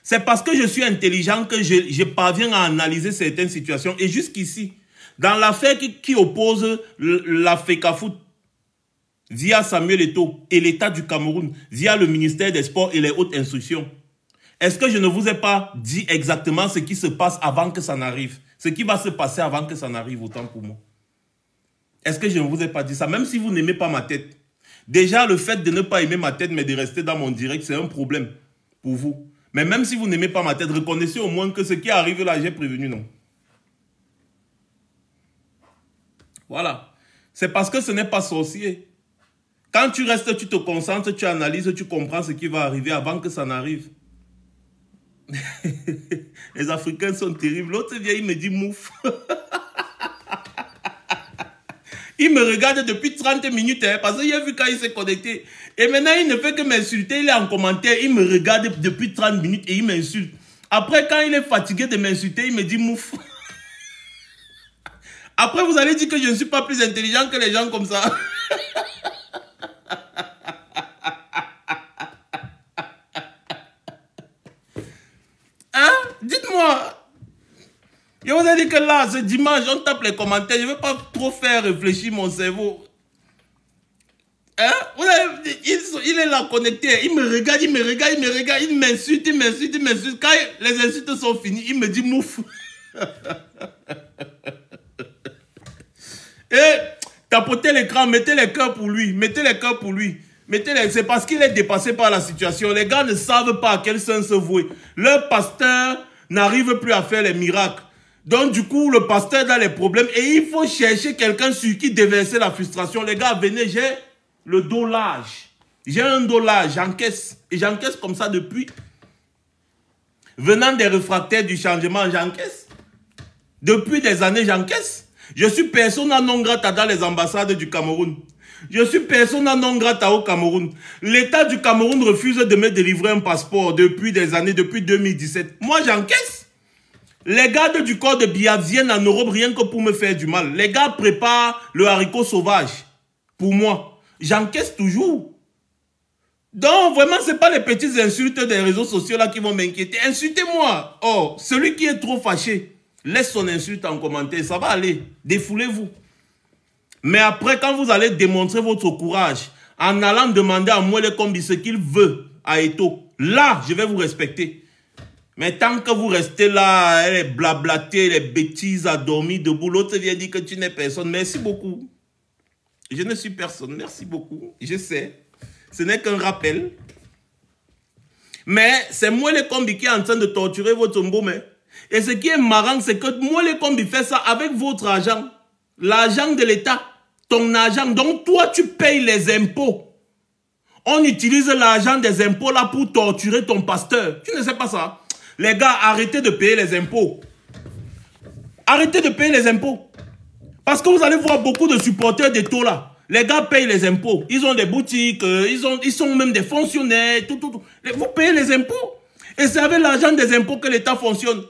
C'est parce que je suis intelligent que je parviens à analyser certaines situations. Et jusqu'ici, dans l'affaire qui oppose la FECAFOOT via Samuel Eto'o et l'État du Cameroun, via le ministère des Sports et les hautes instructions, est-ce que je ne vous ai pas dit exactement ce qui se passe avant que ça n'arrive? Ce qui va se passer avant que ça n'arrive, autant pour moi. Est-ce que je ne vous ai pas dit ça? Même si vous n'aimez pas ma tête. Déjà, le fait de ne pas aimer ma tête, mais de rester dans mon direct, c'est un problème pour vous. Mais même si vous n'aimez pas ma tête, reconnaissez au moins que ce qui arrive là, j'ai prévenu, non? Voilà. C'est parce que ce n'est pas sorcier. Quand tu restes, tu te concentres, tu analyses, tu comprends ce qui va arriver avant que ça n'arrive. Les Africains sont terribles. L'autre vient, il me dit mouf. Il me regarde depuis 30 minutes, hein, parce qu'il a vu quand il s'est connecté. Et maintenant, il ne fait que m'insulter. Il est en commentaire. Il me regarde depuis 30 minutes et il m'insulte. Après, quand il est fatigué de m'insulter, il me dit mouf. Après, vous allez dire que je ne suis pas plus intelligent que les gens comme ça. Hein? Dites-moi. Je vous ai dit que là, ce dimanche, on tape les commentaires. Je ne veux pas trop faire réfléchir mon cerveau. Hein? Il est là connecté. Il me regarde, il m'insulte, il m'insulte. Quand les insultes sont finies, il me dit mouf. Et tapotez l'écran, mettez les cœurs pour lui. Mettez les cœurs pour lui. C'est parce qu'il est dépassé par la situation. Les gars ne savent pas à quel sens se vouer. Leur pasteur n'arrive plus à faire les miracles. Donc du coup, le pasteur a les problèmes et il faut chercher quelqu'un sur qui déverser la frustration. Les gars, venez, j'ai le dos large. J'ai un dos large, j'encaisse. Et j'encaisse comme ça depuis. Venant des réfractaires du changement, j'encaisse. Depuis des années, j'encaisse. Je suis persona non grata dans les ambassades du Cameroun. Je suis persona non grata au Cameroun. L'État du Cameroun refuse de me délivrer un passeport depuis des années, depuis 2017. Moi, j'encaisse. Les gardes du corps de Biya viennent en Europe rien que pour me faire du mal. Les gars préparent le haricot sauvage pour moi. J'encaisse toujours. Donc, vraiment, ce n'est pas les petites insultes des réseaux sociaux là qui vont m'inquiéter. Insultez-moi. Oh, celui qui est trop fâché, laisse son insulte en commentaire. Ça va aller. Défoulez-vous. Mais après, quand vous allez démontrer votre courage, en allant demander à Mwele Kombi ce qu'il veut à Eto'o, là, je vais vous respecter. Mais tant que vous restez là, elle est blablatée, les bêtises à dormir debout, l'autre vient dire que tu n'es personne. Merci beaucoup. Je ne suis personne. Merci beaucoup. Je sais. Ce n'est qu'un rappel. Mais c'est Mwele Kombi qui est en train de torturer votre mbomé. Et ce qui est marrant, c'est que Mwele Kombi fait ça avec votre argent. L'argent de l'État. Ton argent. Donc toi, tu payes les impôts. On utilise l'argent des impôts là pour torturer ton pasteur. Tu ne sais pas ça? Les gars, arrêtez de payer les impôts. Arrêtez de payer les impôts. Parce que vous allez voir beaucoup de supporters d'Eto'o là. Les gars payent les impôts. Ils ont des boutiques, ils sont même des fonctionnaires, tout. Vous payez les impôts. Et c'est avec l'argent des impôts que l'État fonctionne.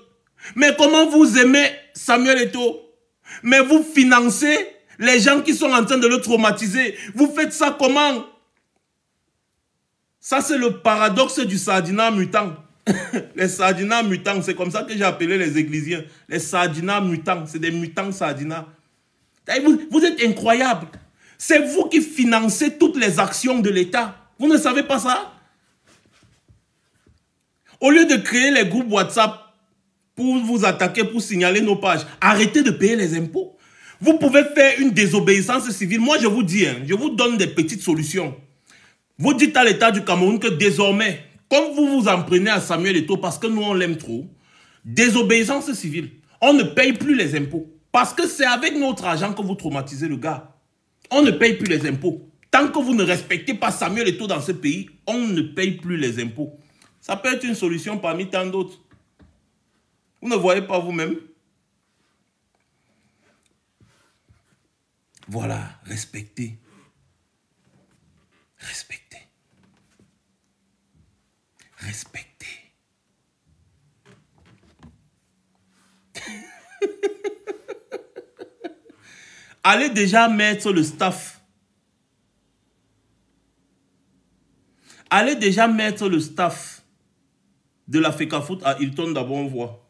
Mais comment vous aimez Samuel Eto'o? Mais vous financez les gens qui sont en train de le traumatiser. Vous faites ça comment? Ça, c'est le paradoxe du sardinat mutant. Les sardinats mutants, c'est comme ça que j'ai appelé les églisiens. Les sardinats mutants, c'est des mutants sardinats. Vous êtes incroyables. C'est vous qui financez toutes les actions de l'État. Vous ne savez pas ça? Au lieu de créer les groupes WhatsApp pour vous attaquer, pour signaler nos pages, arrêtez de payer les impôts. Vous pouvez faire une désobéissance civile. Moi, je vous dis, je vous donne des petites solutions. Vous dites à l'État du Cameroun que désormais, comme vous vous en prenez à Samuel Eto'o parce que nous on l'aime trop, désobéissance civile. On ne paye plus les impôts. Parce que c'est avec notre argent que vous traumatisez le gars. On ne paye plus les impôts. Tant que vous ne respectez pas Samuel Eto'o dans ce pays, on ne paye plus les impôts. Ça peut être une solution parmi tant d'autres. Vous ne voyez pas vous-même? Voilà, respectez. Respectez. Respectez. Allez déjà mettre le staff. Allez déjà mettre le staff de la FECAFOOT à Hilton d'abord, on voit.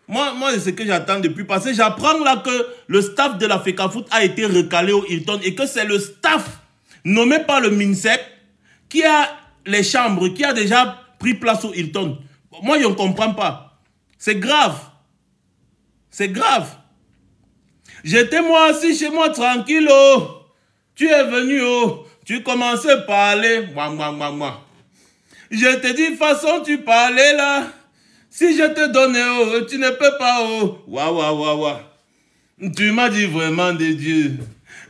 Moi, c'est ce que j'attends depuis. Parce que j'apprends là que le staff de la FECAFOOT a été recalé au Hilton et que c'est le staff nommé par le MINSEP qui a les chambres, qui a déjà pris place au Hilton. Moi, je ne comprends pas. C'est grave. C'est grave. J'étais moi assis chez moi tranquille. Oh. Tu es venu. Oh. Tu commençais à parler. Moi. Je te dis, façon tu parlais là. Si je te donnais, oh, tu ne peux pas. Oh. Waouh. Tu m'as dit vraiment de Dieu.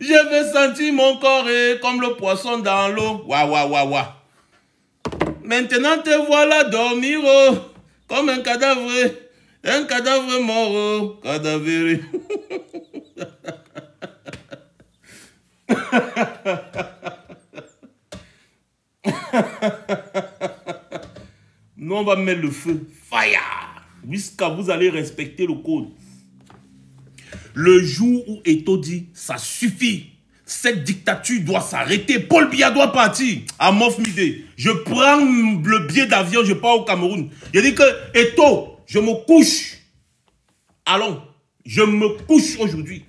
Je vais sentir mon corps comme le poisson dans l'eau. Waouh. Maintenant te voilà dormir oh, comme un cadavre. Un cadavre mort. Oh, cadavre. Nous, on va mettre le feu. Fire! Jusqu'à vous allez respecter le code. Le jour où Eto'o dit, ça suffit. Cette dictature doit s'arrêter. Paul Biya doit partir à Mof Midé. Je prends le billet d'avion, je pars au Cameroun. Je dis que Eto'o, je me couche. Allons, je me couche aujourd'hui.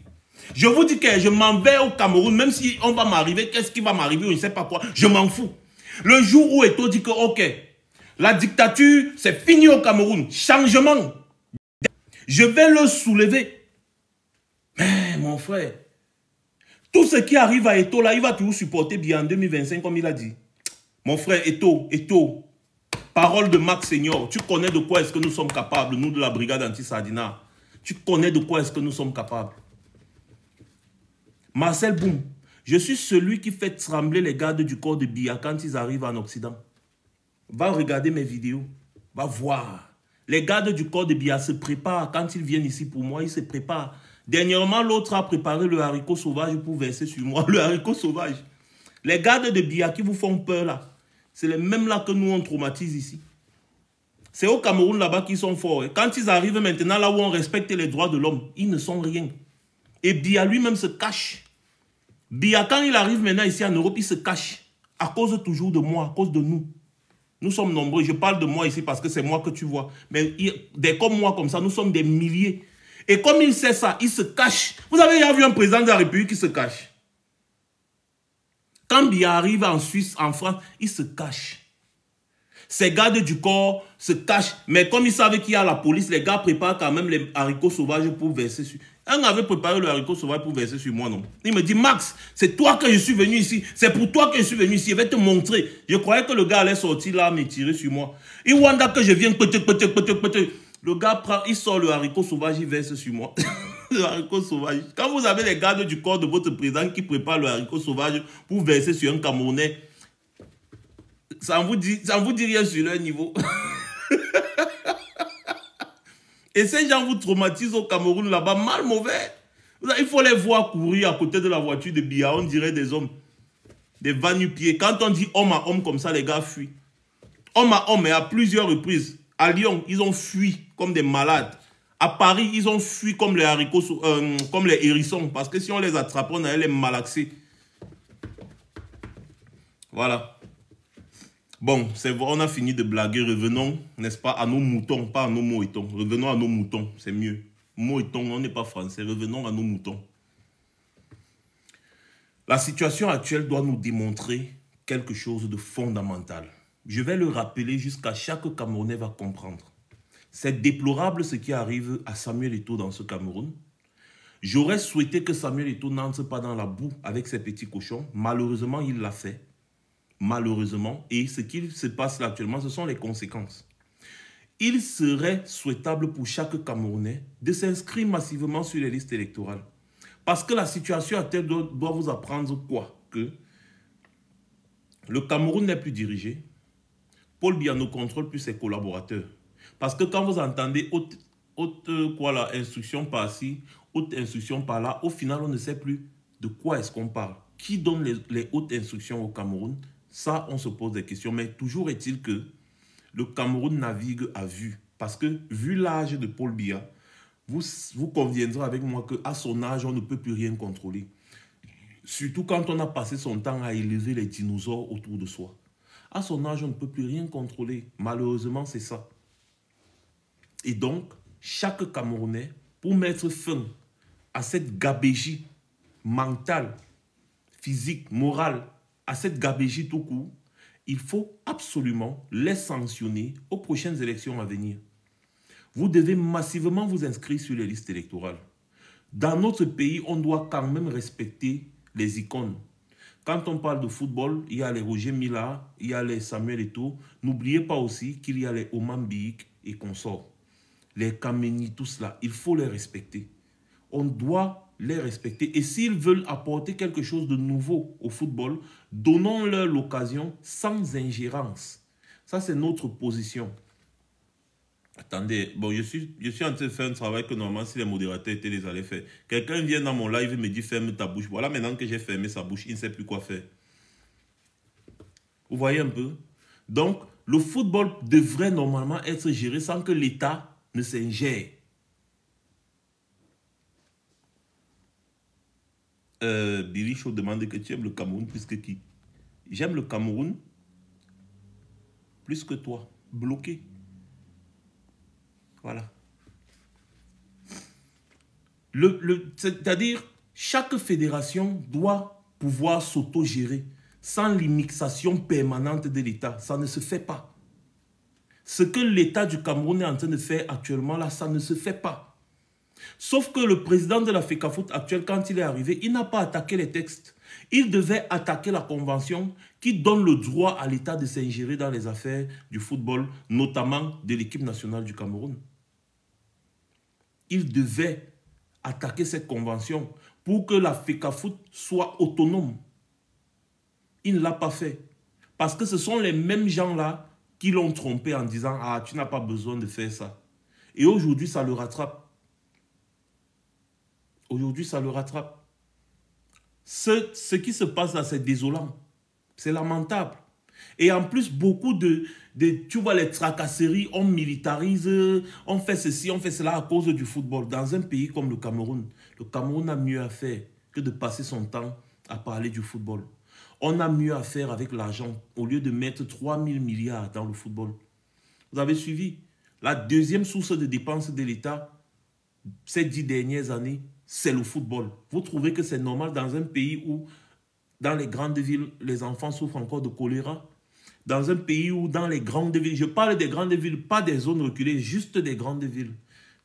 Je vous dis que je m'en vais au Cameroun, même si on va m'arriver, qu'est-ce qui va m'arriver, je ne sais pas quoi, je m'en fous. Le jour où Eto'o dit que, ok, la dictature, c'est fini au Cameroun, changement, je vais le soulever. Mais mon frère, tout ce qui arrive à Eto'o, là, il va toujours supporter bien en 2025, comme il a dit. Mon frère, Eto'o, parole de Max Senior, tu connais de quoi est-ce que nous sommes capables, nous de la brigade anti-Sardina. Tu connais de quoi est-ce que nous sommes capables. Marcel Boum, je suis celui qui fait trembler les gardes du corps de Biya quand ils arrivent en Occident. Va regarder mes vidéos, va voir. Les gardes du corps de Biya se préparent quand ils viennent ici pour moi, ils se préparent. Dernièrement, l'autre a préparé le haricot sauvage pour verser sur moi, le haricot sauvage. Les gardes de Biya qui vous font peur là, c'est les mêmes là que nous on traumatise ici. C'est au Cameroun là-bas qu'ils sont forts. Et quand ils arrivent maintenant là où on respecte les droits de l'homme, ils ne sont rien. Et Biya lui-même se cache. Biya, quand il arrive maintenant ici en Europe, il se cache. À cause toujours de moi, à cause de nous. Nous sommes nombreux. Je parle de moi ici parce que c'est moi que tu vois. Mais des comme moi, comme ça, nous sommes des milliers. Et comme il sait ça, il se cache. Vous avez déjà vu un président de la République qui se cache. Quand Biya arrive en Suisse, en France, il se cache. Ces gardes du corps se cachent. Mais comme ils savent qu'il y a la police, les gars préparent quand même les haricots sauvages pour verser sur... Un avait préparé le haricot sauvage pour verser sur moi, non. Il me dit, Max, c'est toi que je suis venu ici. C'est pour toi que je suis venu ici. Je vais te montrer. Je croyais que le gars allait sortir là, me tirer sur moi. Il wanda que je viens, le gars prend, il sort le haricot sauvage, il verse sur moi. Le haricot sauvage. Quand vous avez les gardes du corps de votre président qui préparent le haricot sauvage pour verser sur un Camerounais, ça ne vous dit rien sur leur niveau. Et ces gens vous traumatisent au Cameroun là-bas, mal mauvais. Il faut les voir courir à côté de la voiture de Biya, on dirait des hommes. Des va-nu-pieds. Quand on dit homme à homme comme ça, les gars fuient. Homme à homme, et à plusieurs reprises. À Lyon, ils ont fui comme des malades. À Paris, ils ont fui comme les haricots, comme les hérissons. Parce que si on les attrape, on allait les malaxer. Voilà. Bon, c'est vrai, on a fini de blaguer. Revenons, n'est-ce pas, à nos moutons, pas à nos moutons. Revenons à nos moutons, c'est mieux. Moutons, on n'est pas français. Revenons à nos moutons. La situation actuelle doit nous démontrer quelque chose de fondamental. Je vais le rappeler jusqu'à chaque Camerounais va comprendre. C'est déplorable ce qui arrive à Samuel Eto'o dans ce Cameroun. J'aurais souhaité que Samuel Eto'o n'entre pas dans la boue avec ses petits cochons. Malheureusement, il l'a fait. malheureusement, et ce qui se passe là actuellement, ce sont les conséquences. Il serait souhaitable pour chaque Camerounais de s'inscrire massivement sur les listes électorales. Parce que la situation actuelle doit vous apprendre quoi? Que le Cameroun n'est plus dirigé. Paul Biya ne contrôle plus ses collaborateurs. Parce que quand vous entendez instruction par-ci, haute instruction par-là, au final, on ne sait plus de quoi est-ce qu'on parle. Qui donne les hautes instructions au Cameroun? Ça, on se pose des questions. Mais toujours est-il que le Cameroun navigue à vue. Parce que, vu l'âge de Paul Biya, vous conviendrez avec moi qu'à son âge, on ne peut plus rien contrôler. Surtout quand on a passé son temps à élever les dinosaures autour de soi. À son âge, on ne peut plus rien contrôler. Malheureusement, c'est ça. Et donc, chaque Camerounais, pour mettre fin à cette gabégie mentale, physique, morale, à cette gabégie tout court, il faut absolument les sanctionner aux prochaines élections à venir. Vous devez massivement vous inscrire sur les listes électorales. Dans notre pays, on doit quand même respecter les icônes. Quand on parle de football, il y a les Roger Mila, il y a les Samuel Eto'o. N'oubliez pas aussi qu'il y a les Oman Biik et consorts. Les Kameni, tout cela, il faut les respecter. On doit les respecter. Et s'ils veulent apporter quelque chose de nouveau au football, donnons-leur l'occasion sans ingérence. Ça, c'est notre position. Attendez, bon, je suis en train de faire un travail que normalement, si les modérateurs étaient, les allaient faire. Quelqu'un vient dans mon live et me dit ferme ta bouche. Voilà, maintenant que j'ai fermé sa bouche, il ne sait plus quoi faire. Vous voyez un peu? Donc, le football devrait normalement être géré sans que l'État ne s'ingère. Billy Shaw demande que tu aimes le Cameroun plus que qui? J'aime le Cameroun plus que toi. Bloqué. Voilà. C'est-à-dire, chaque fédération doit pouvoir s'auto-gérer sans l'immixation permanente de l'État. Ça ne se fait pas. Ce que l'État du Cameroun est en train de faire actuellement, là, ça ne se fait pas. Sauf que le président de la FECAFOOT actuel, quand il est arrivé, il n'a pas attaqué les textes. Il devait attaquer la convention qui donne le droit à l'État de s'ingérer dans les affaires du football, notamment de l'équipe nationale du Cameroun. Il devait attaquer cette convention pour que la FECAFOOT soit autonome. Il ne l'a pas fait. Parce que ce sont les mêmes gens-là qui l'ont trompé en disant « Ah, tu n'as pas besoin de faire ça. » Et aujourd'hui, ça le rattrape. Aujourd'hui, ça le rattrape. Ce qui se passe là, c'est désolant. C'est lamentable. Et en plus, beaucoup tu vois, les tracasseries, on militarise, on fait ceci, on fait cela à cause du football. Dans un pays comme le Cameroun a mieux à faire que de passer son temps à parler du football. On a mieux à faire avec l'argent au lieu de mettre 3 000 milliards dans le football. Vous avez suivi? La deuxième source de dépenses de l'État, ces 10 dernières années, c'est le football. Vous trouvez que c'est normal dans un pays où, dans les grandes villes, les enfants souffrent encore de choléra? Dans un pays où, dans les grandes villes, je parle des grandes villes, pas des zones reculées, juste des grandes villes.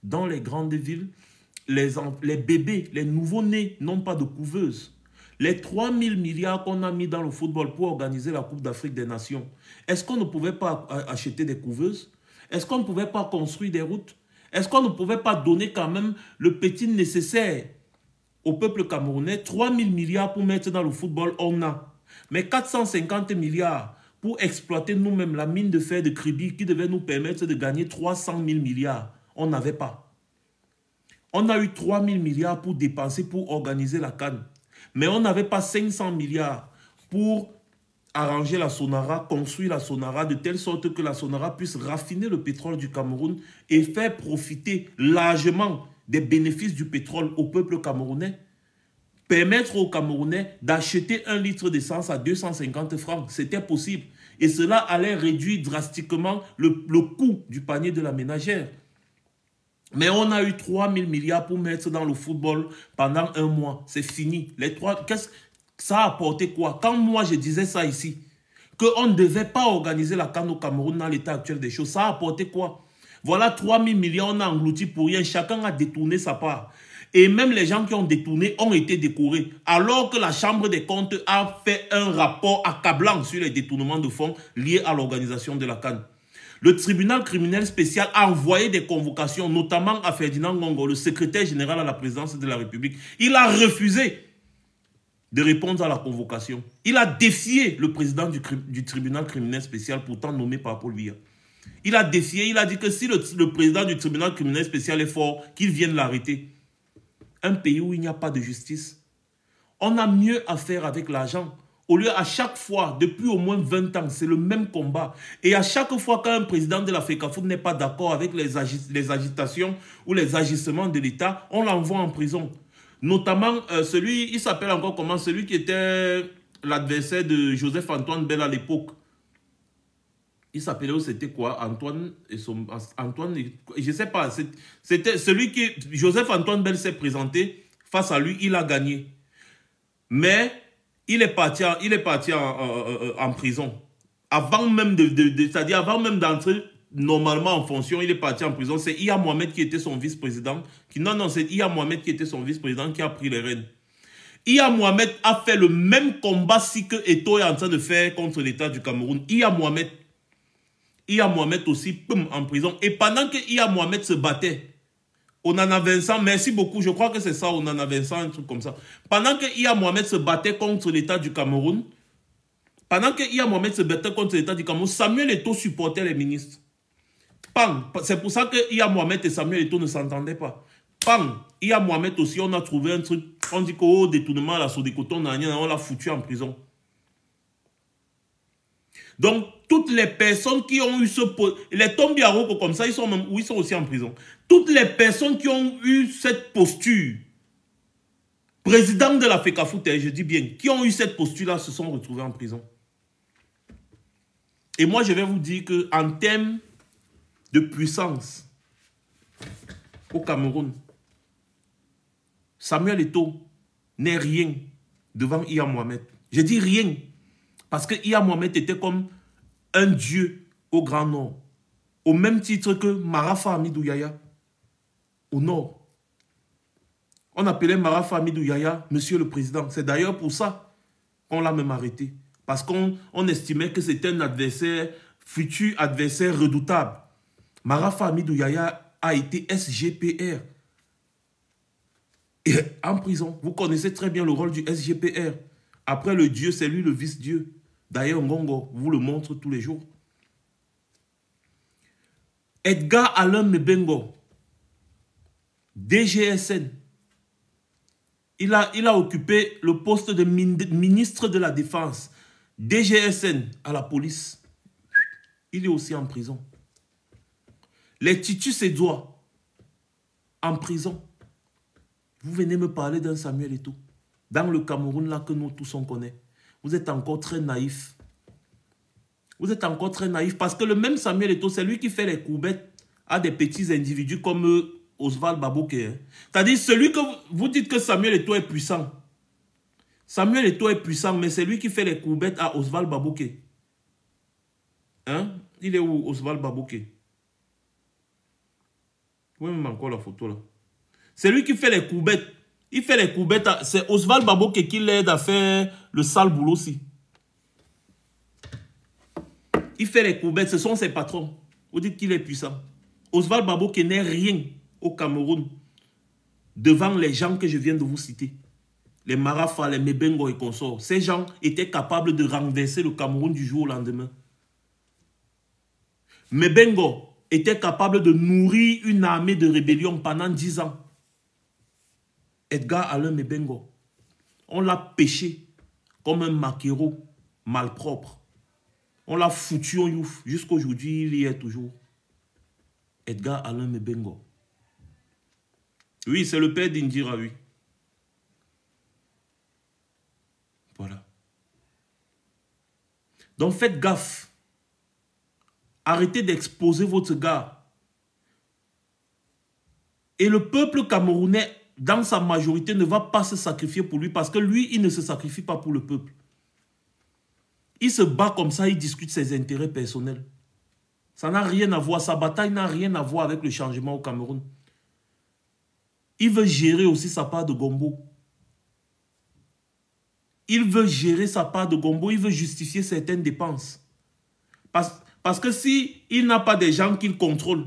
Dans les grandes villes, les bébés, les nouveau-nés n'ont pas de couveuse. Les 3 000 milliards qu'on a mis dans le football pour organiser la Coupe d'Afrique des Nations, est-ce qu'on ne pouvait pas acheter des couveuses? Est-ce qu'on ne pouvait pas construire des routes? Est-ce qu'on ne pouvait pas donner quand même le petit nécessaire au peuple camerounais? 3 000 milliards pour mettre dans le football, on a. Mais 450 milliards pour exploiter nous-mêmes la mine de fer de Kribi qui devait nous permettre de gagner 300 000 milliards, on n'avait pas. On a eu 3 000 milliards pour dépenser, pour organiser la CAN. Mais on n'avait pas 500 milliards pour arranger la Sonara, construire la Sonara de telle sorte que la Sonara puisse raffiner le pétrole du Cameroun et faire profiter largement des bénéfices du pétrole au peuple camerounais. Permettre aux Camerounais d'acheter 1 litre d'essence à 250 francs, c'était possible. Et cela allait réduire drastiquement le coût du panier de la ménagère. Mais on a eu 3 000 milliards pour mettre dans le football pendant 1 mois. C'est fini. Ça a apporté quoi? Quand moi je disais ça ici, qu'on ne devait pas organiser la CAN au Cameroun dans l'état actuel des choses, ça a apporté quoi? Voilà 3 000 milliards, on a englouti pour rien. Chacun a détourné sa part. Et même les gens qui ont détourné ont été décorés. Alors que la Chambre des comptes a fait un rapport accablant sur les détournements de fonds liés à l'organisation de la CAN. Le tribunal criminel spécial a envoyé des convocations, notamment à Ferdinand Ngongo, le secrétaire général à la présidence de la République. Il a refusé de répondre à la convocation. Il a défié le président du tribunal criminel spécial, pourtant nommé par Paul Biya. Il a défié, il a dit que si le président du tribunal criminel spécial est fort, qu'il vienne l'arrêter. Un pays où il n'y a pas de justice. On a mieux à faire avec l'argent. Au lieu, à chaque fois, depuis au moins 20 ans, c'est le même combat. Et à chaque fois qu'un président de la FECAFOOT n'est pas d'accord avec les agitations ou les agissements de l'État, on l'envoie en prison. Notamment, celui, il s'appelle encore comment? Celui qui était l'adversaire de Joseph-Antoine Bell à l'époque. Il s'appelait, c'était quoi? Antoine et son... Antoine, je sais pas. C'était celui qui... Joseph-Antoine Bell s'est présenté. Face à lui, il a gagné. Mais il est parti en prison. Avant même c'est-à-dire avant même d'entrer normalement en fonction, il est parti en prison. C'est Iya Mohamed qui était son vice-président. Non, c'est Iya Mohamed qui était son vice-président qui a pris les rênes. Iya Mohamed a fait le même combat si que Eto'o est en train de faire contre l'État du Cameroun. Iya Mohamed aussi, poum, en prison. Et pendant que Iya Mohamed se battait, Onana Vincent, merci beaucoup, je crois que c'est ça, Onana Vincent, un truc comme ça. Pendant que Iya Mohamed se battait contre l'État du Cameroun, Samuel Eto'o supportait les ministres. C'est pour ça que Iya Mohamed et Samuel Eto'o ne s'entendaient pas. Iya Mohamed aussi, on a trouvé un truc, on dit qu'au détournement à la Sodikoton, on l'a foutu en prison. Donc, toutes les personnes qui ont eu ce... Les Tombiaroko comme ça, ils sont aussi en prison. Toutes les personnes qui ont eu cette posture, président de la FECAFOOT, je dis bien, qui ont eu cette posture-là, se sont retrouvés en prison. Et moi, je vais vous dire qu'en termes de puissance au Cameroun, Samuel Eto'o n'est rien devant Iya Mohamed. Je dis rien. Parce que Iya Mohamed était comme un dieu au Grand Nord. Au même titre que Marafa Hamidou Yahya au Nord. On appelait Marafa Hamidou Yahya Monsieur le Président. C'est d'ailleurs pour ça qu'on l'a même arrêté. Parce qu'on estimait que c'était un adversaire, futur adversaire redoutable. Marafa Hamidou Yahya a été SGPR. Et en prison, vous connaissez très bien le rôle du SGPR. Après le Dieu, c'est lui le vice-dieu. D'ailleurs, Ngongo vous le montre tous les jours. Edgar Alain Mebengo, DGSN, il a occupé le poste de ministre de la Défense. DGSN à la police. Il est aussi en prison. Les Titus Edouard, en prison. Vous venez me parler d'un Samuel Eto'o. Dans le Cameroun, là, que nous tous on connaît. Vous êtes encore très naïf. Vous êtes encore très naïf parce que le même Samuel Eto'o, c'est lui qui fait les courbettes à des petits individus comme Oswald Baboké. Hein. C'est-à-dire, celui que vous dites que Samuel Eto'o est puissant. Samuel Eto'o est puissant, mais c'est lui qui fait les courbettes à Oswald Baboké. Hein? Il est où, Oswald Baboké? Vous voyez même encore la photo là. C'est lui qui fait les courbettes. Il fait les courbettes. C'est Oswald Baboké qui l'aide à faire le sale boulot aussi. Il fait les courbettes. Ce sont ses patrons. Vous dites qu'il est puissant. Oswald Baboké n'est rien au Cameroun devant les gens que je viens de vous citer. Les Marafa, les Mebengo et consorts. Ces gens étaient capables de renverser le Cameroun du jour au lendemain. Mebengo était capable de nourrir une armée de rébellion pendant 10 ans. Edgar Alain Mebengo, on l'a pêché comme un maquereau malpropre. On l'a foutu en youf. Jusqu'à aujourd'hui, il y est toujours. Edgar Alain Mebengo. Oui, c'est le père d'Indira, oui. Voilà. Donc faites gaffe. Arrêtez d'exposer votre gars. Et le peuple camerounais, dans sa majorité, ne va pas se sacrifier pour lui parce que lui, il ne se sacrifie pas pour le peuple. Il se bat comme ça, il discute ses intérêts personnels. Ça n'a rien à voir, sa bataille n'a rien à voir avec le changement au Cameroun. il veut gérer aussi sa part de gombo. Il veut gérer sa part de gombo, il veut justifier certaines dépenses. Parce que si il n'a pas des gens qu'il contrôle,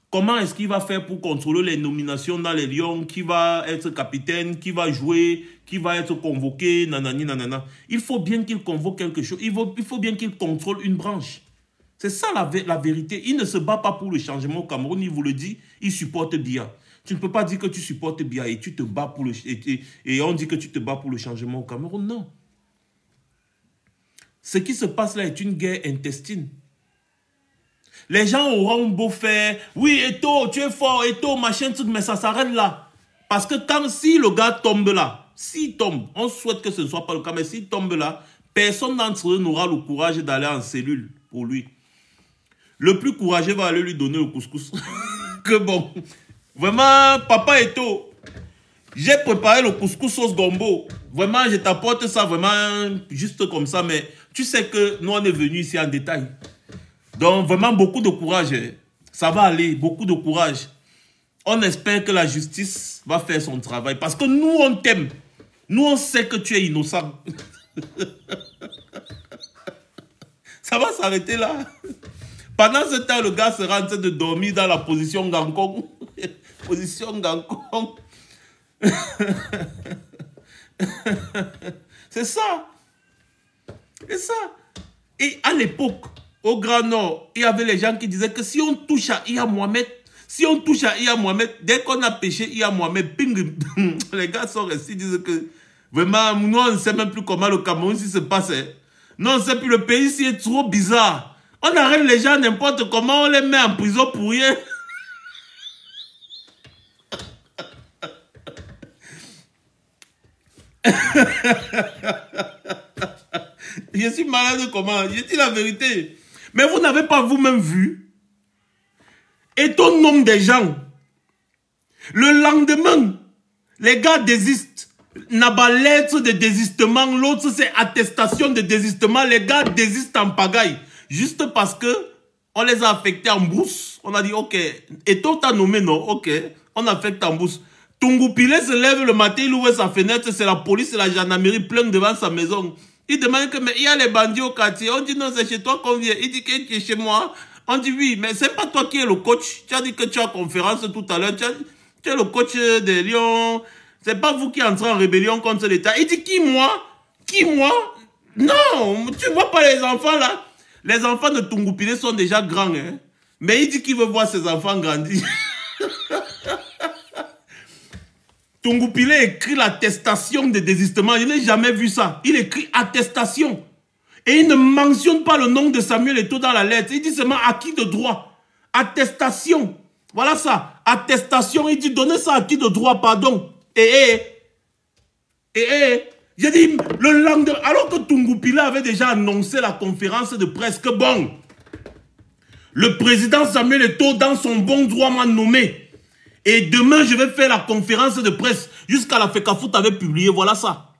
comment est-ce qu'il va faire pour contrôler les nominations dans les Lions, qui va être capitaine, qui va jouer, qui va être convoqué, nanani, nanana. Il faut bien qu'il convoque quelque chose, il faut bien qu'il contrôle une branche. C'est ça la vérité. Il ne se bat pas pour le changement au Cameroun, il vous le dit, il supporte Biya. Tu ne peux pas dire que tu supportes Biya et tu te bats pour et on dit que tu te bats pour le changement au Cameroun. Non. Ce qui se passe là est une guerre intestine. Les gens auront beau faire, oui, Eto'o, tu es fort, Eto'o, machin, truc, mais ça s'arrête là. Parce que si le gars tombe là, s'il tombe, on souhaite que ce ne soit pas le cas, mais s'il tombe là, personne d'entre eux n'aura le courage d'aller en cellule pour lui. Le plus courageux va aller lui donner le couscous. Que bon. Vraiment, papa Eto'o, j'ai préparé le couscous sauce gombo. Vraiment, je t'apporte ça vraiment juste comme ça, mais tu sais que nous, on est venus ici en détail. Donc, vraiment, beaucoup de courage. Ça va aller, beaucoup de courage. On espère que la justice va faire son travail. Parce que nous, on t'aime. Nous, on sait que tu es innocent. Ça va s'arrêter là. Pendant ce temps, le gars sera en train de dormir dans la position Gangkong. Position Gangkong. C'est ça. C'est ça. Et à l'époque, au Grand Nord, il y avait les gens qui disaient que si on touche à Iya Mohamed, dès qu'on a pêché Iya Mohamed, ping, les gars sont restés, ils disent que vraiment, nous on ne sait même plus comment le Cameroun se passe. Non, on ne sait plus, le pays ici est trop bizarre. On arrête les gens n'importe comment, on les met en prison pour rien. Je suis malade comment? Je dis la vérité. Mais vous n'avez pas vous-même vu. Et ton nom des gens. Le lendemain, les gars désistent. N'a pas lettre de désistement. L'autre, c'est attestation de désistement. Les gars désistent en pagaille. Juste parce que on les a affectés en bourse. On a dit, ok. Et toi, t'as nommé, non? Ok. On affecte en bourse. Tungoupilé se lève le matin, il ouvre sa fenêtre. C'est la police et la gendarmerie plein devant sa maison. Il demande que, mais il y a les bandits au quartier. On dit non, c'est chez toi qu'on vient. Il dit que tu es chez moi. On dit oui, mais c'est pas toi qui es le coach. Tu as dit que tu as conférence tout à l'heure. Tu es le coach des Lions. C'est pas vous qui entrez en rébellion contre l'État. Il dit qui moi? Qui moi? Non, tu vois pas les enfants là. Les enfants de Tungoupilé sont déjà grands. Hein? Mais il dit qu'il veut voir ses enfants grandir. Tungoupilé écrit l'attestation de désistement. Je n'ai jamais vu ça. Il écrit attestation. Et il ne mentionne pas le nom de Samuel Eto'o dans la lettre. Il dit seulement acquis de droit. Attestation. Voilà ça. Attestation. Il dit donnez ça acquis de droit, pardon. J'ai dit le lendemain, alors que Tungoupilé avait déjà annoncé la conférence de presse que bon, le président Samuel Eto'o dans son bon droit m'a nommé. Et demain, je vais faire la conférence de presse. Jusqu'à la FECAFOOT avait publié, voilà ça.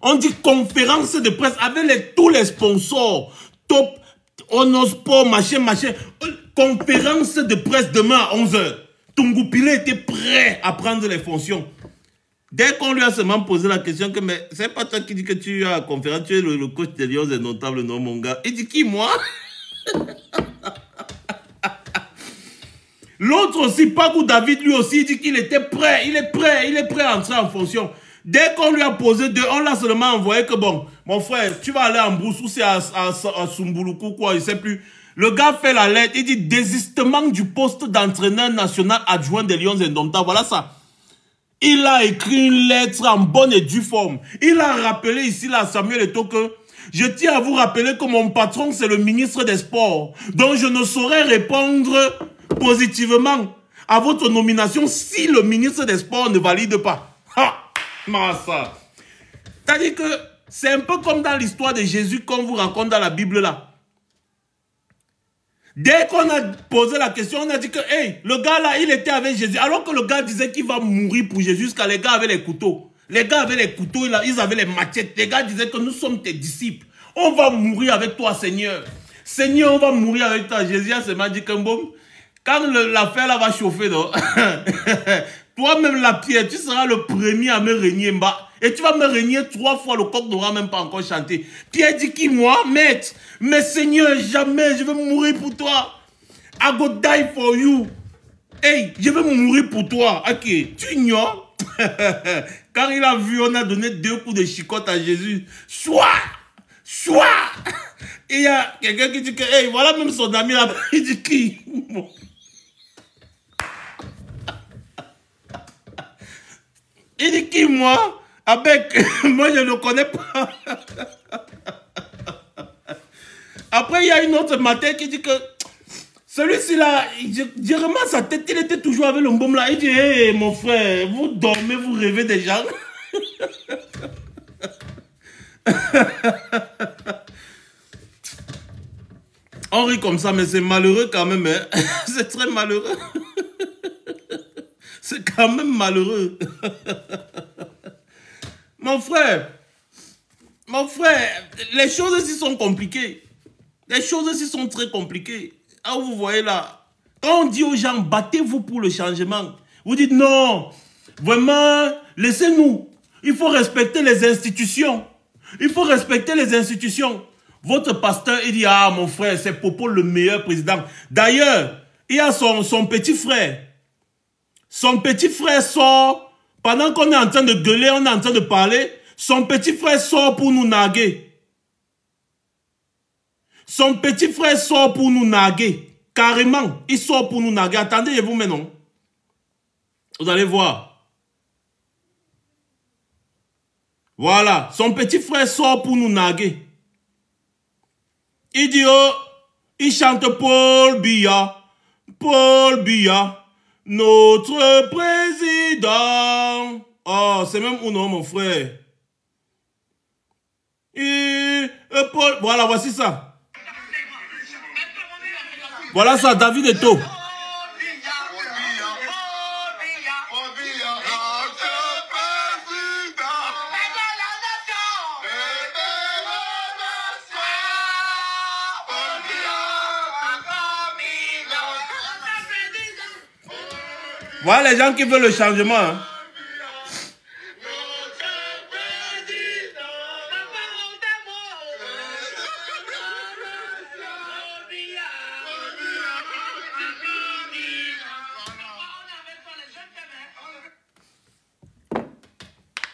On dit conférence de presse avec tous les sponsors. Top, Onosport, machin. Conférence de presse demain à 11 h. Tungoupilé était prêt à prendre les fonctions. Dès qu'on lui a seulement posé la question que, mais c'est pas toi qui dis que tu as la conférence, tu es le coach des Lions des notables, non mon gars. Il dit qui, moi? L'autre aussi, Pagou David, lui aussi, il dit qu'il était prêt. Il est prêt à entrer en fonction. Dès qu'on lui a posé deux, on l'a seulement envoyé que bon, mon frère, tu vas aller en brousse ou c'est à Sumbuluku, quoi, il sait plus. Le gars fait la lettre, il dit désistement du poste d'entraîneur national adjoint des Lions Indomptables. Voilà ça. Il a écrit une lettre en bonne et due forme. Il a rappelé ici, là, Samuel Eto'o, que je tiens à vous rappeler que mon patron, c'est le ministre des Sports. Donc, je ne saurais répondre positivement à votre nomination si le ministre des Sports ne valide pas. Ha! Massa. C'est-à-dire que c'est un peu comme dans l'histoire de Jésus qu'on vous raconte dans la Bible là. Dès qu'on a posé la question, on a dit que hey, le gars là, il était avec Jésus. Alors que le gars disait qu'il va mourir pour Jésus, jusqu'à les gars avaient les couteaux. Les gars avaient les couteaux, ils avaient les machettes. Les gars disaient que nous sommes tes disciples. On va mourir avec toi, Seigneur. Seigneur, on va mourir avec toi. Jésus a seulement dit que bon, quand l'affaire là va chauffer, non? Toi-même, la Pierre, tu seras le premier à me régner, et tu vas me régner 3 fois, le coq n'aura même pas encore chanté. Pierre dit qui, moi, maître? Mais Seigneur, jamais, je vais mourir pour toi. I go die for you. Hey, je vais mourir pour toi. Ok, tu ignores? Quand il a vu, on a donné 2 coups de chicotte à Jésus. Soit! Et il y a quelqu'un qui dit que, hey, voilà même son ami là, il dit qui? Il dit qui, moi? Avec, moi je ne le connais pas. Après, il y a une autre matin qui dit que celui-ci là, je remarque sa tête, il était toujours avec le mbom là. Il dit, hey, mon frère, vous dormez, vous rêvez des gens. On rit comme ça, mais c'est malheureux quand même. Hein? C'est très malheureux. C'est quand même malheureux. Mon frère, les choses ici sont compliquées. Les choses ici sont très compliquées. Ah, vous voyez là, quand on dit aux gens, battez-vous pour le changement, vous dites non, vraiment, laissez-nous. Il faut respecter les institutions. Il faut respecter les institutions. Votre pasteur, il dit, ah mon frère, c'est Popo le meilleur président. D'ailleurs, il y a son petit frère. Son petit frère sort, pendant qu'on est en train de gueuler, on est en train de parler, son petit frère sort pour nous narguer. Son petit frère sort pour nous narguer. Carrément, il sort pour nous narguer. Attendez, je vous mets non. Vous allez voir. Voilà, son petit frère sort pour nous narguer. Il dit, oh, il chante Paul Biya. Paul Biya, notre président. Oh, c'est même ou non, mon frère. Et Paul, voilà, voici ça. Voilà ça, David Eto'o. Voilà les gens qui veulent le changement. Hein.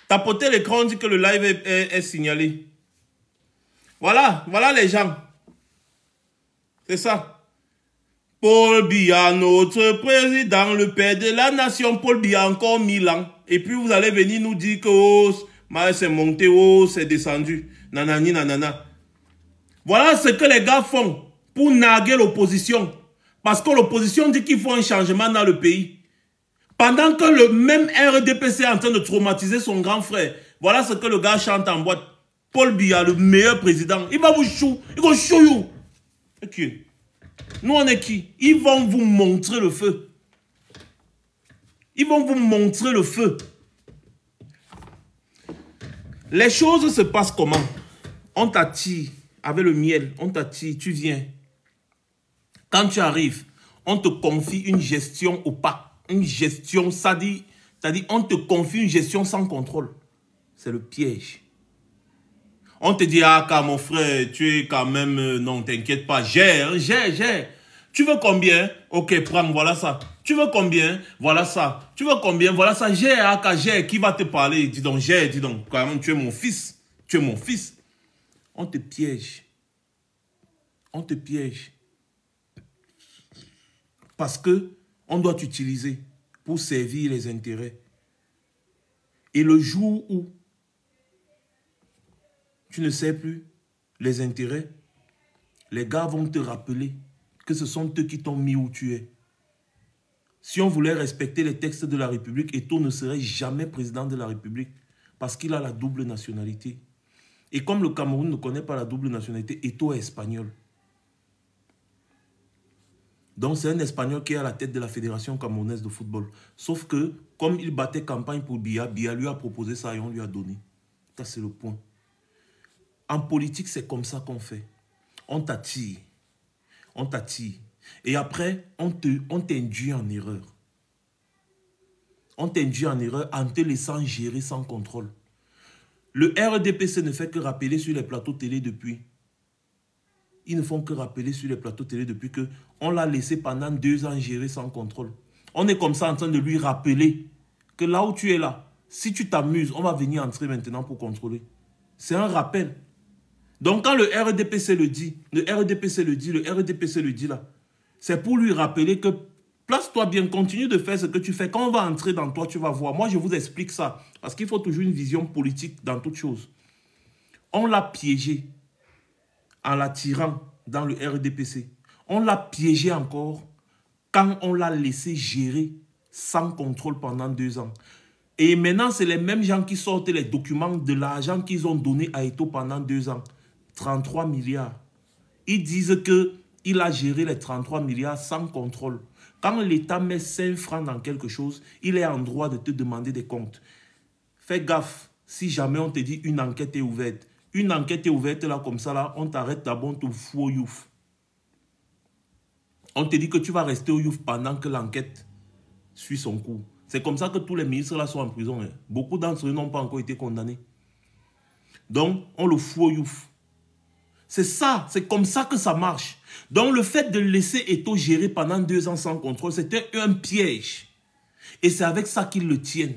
Tapotez l'écran, on dit que le live est signalé. Voilà, voilà les gens. C'est ça. Paul Biya, notre président, le père de la nation. Paul Biya, encore 1000 ans. Et puis vous allez venir nous dire que oh, c'est monté, oh, c'est descendu. Nanani, nanana. Voilà ce que les gars font pour narguer l'opposition. Parce que l'opposition dit qu'il faut un changement dans le pays. Pendant que le même RDPC est en train de traumatiser son grand frère. Voilà ce que le gars chante en boîte. Paul Biya, le meilleur président. Il va vous chou. Il va show you. Ok. Nous, on est qui? Ils vont vous montrer le feu. Ils vont vous montrer le feu. Les choses se passent comment? On t'attire avec le miel. On t'attire, tu viens. Quand tu arrives, on te confie une gestion opaque. Une gestion, ça dit, on te confie une gestion sans contrôle. C'est le piège. On te dit, ah, car mon frère, tu es quand même, non, t'inquiète pas, gère. Tu veux combien? Ok, prends, voilà ça. Tu veux combien? Voilà ça. Tu veux combien? Voilà ça. Gère, ah, car gère, qui va te parler? Dis donc, gère, dis donc, quand même, tu es mon fils. Tu es mon fils. On te piège. On te piège. Parce que on doit t'utiliser pour servir les intérêts. Et le jour où tu ne sais plus les intérêts, les gars vont te rappeler que ce sont eux qui t'ont mis où tu es. Si on voulait respecter les textes de la République, Eto'o ne serait jamais président de la République parce qu'il a la double nationalité. Et comme le Cameroun ne connaît pas la double nationalité, Eto'o est espagnol. Donc c'est un Espagnol qui est à la tête de la Fédération camerounaise de football. Sauf que, comme il battait campagne pour Biya, Biya lui a proposé ça et on lui a donné. Ça c'est le point. En politique, c'est comme ça qu'on fait. On t'attire. On t'attire. Et après, on t'induit en erreur. ont induit en erreur en te laissant gérer sans contrôle. Le RDPC ne fait que rappeler sur les plateaux télé depuis. Ils ne font que rappeler sur les plateaux télé depuis qu'on l'a laissé pendant 2 ans gérer sans contrôle. On est comme ça en train de lui rappeler que là où tu es là, si tu t'amuses, on va venir entrer maintenant pour contrôler. C'est un rappel. Donc quand le RDPC le dit, le RDPC le dit là, c'est pour lui rappeler que place-toi bien, continue de faire ce que tu fais. Quand on va entrer dans toi, tu vas voir. Moi, je vous explique ça. Parce qu'il faut toujours une vision politique dans toute chose. On l'a piégé en l'attirant dans le RDPC. On l'a piégé encore quand on l'a laissé gérer sans contrôle pendant 2 ans. Et maintenant, c'est les mêmes gens qui sortent les documents de l'argent qu'ils ont donné à Eto'o pendant 2 ans. 33 milliards. Ils disent qu'il a géré les 33 milliards sans contrôle. Quand l'État met 5 francs dans quelque chose, il est en droit de te demander des comptes. Fais gaffe, si jamais on te dit une enquête est ouverte. Une enquête est ouverte là, comme ça, là, on t'arrête d'abord, on te fout au youf. On te dit que tu vas rester au youf pendant que l'enquête suit son cours. C'est comme ça que tous les ministres là sont en prison. Hein. Beaucoup d'entre eux n'ont pas encore été condamnés. Donc, on le fout au youf. C'est ça, c'est comme ça que ça marche. Donc, le fait de laisser Eto'o gérer pendant 2 ans sans contrôle, c'était un piège. Et c'est avec ça qu'ils le tiennent.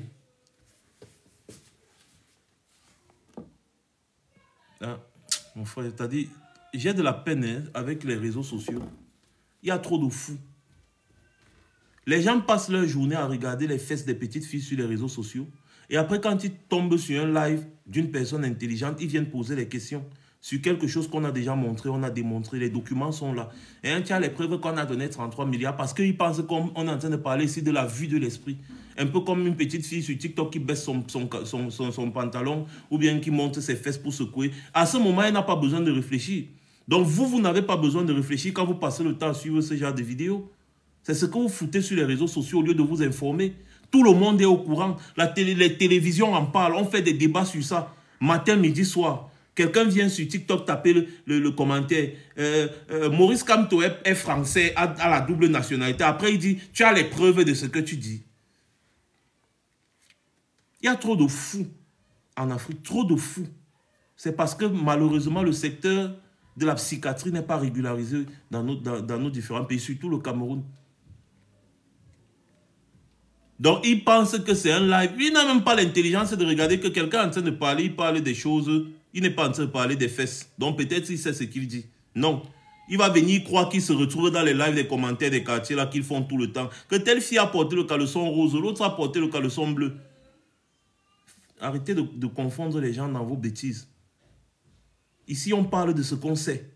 Ah, mon frère, t'as dit, j'ai de la peine avec les réseaux sociaux. Il y a trop de fous. Les gens passent leur journée à regarder les fesses des petites filles sur les réseaux sociaux. Et après, quand ils tombent sur un live d'une personne intelligente, ils viennent poser les questions sur quelque chose qu'on a déjà montré, on a démontré, les documents sont là. Et un tiers les preuves qu'on a donné 33 milliards parce qu'ils pensent qu'on est en train de parler ici de la vue de l'esprit. Un peu comme une petite fille sur TikTok qui baisse son pantalon ou bien qui monte ses fesses pour secouer. À ce moment, elle n'a pas besoin de réfléchir. Donc vous n'avez pas besoin de réfléchir quand vous passez le temps à suivre ce genre de vidéos. C'est ce que vous foutez sur les réseaux sociaux au lieu de vous informer. Tout le monde est au courant. Les télévisions en parlent. On fait des débats sur ça. Matin, midi, soir. Quelqu'un vient sur TikTok taper le commentaire. Maurice Kamto est français, a la double nationalité. Après, il dit, tu as les preuves de ce que tu dis. Il y a trop de fous en Afrique. Trop de fous. C'est parce que malheureusement, le secteur de la psychiatrie n'est pas régularisé dans nos différents pays, surtout le Cameroun. Donc, il pense que c'est un live. Il n'a même pas l'intelligence de regarder que quelqu'un est en train de parler. Il parle des choses. Il n'est pas en train de parler des fesses. Donc, peut-être il sait ce qu'il dit. Non. Il va venir croire qu'il se retrouve dans les lives, des commentaires des quartiers là qu'ils font tout le temps. Que telle fille a porté le caleçon rose, l'autre a porté le caleçon bleu. Arrêtez de confondre les gens dans vos bêtises. Ici, on parle de ce qu'on sait.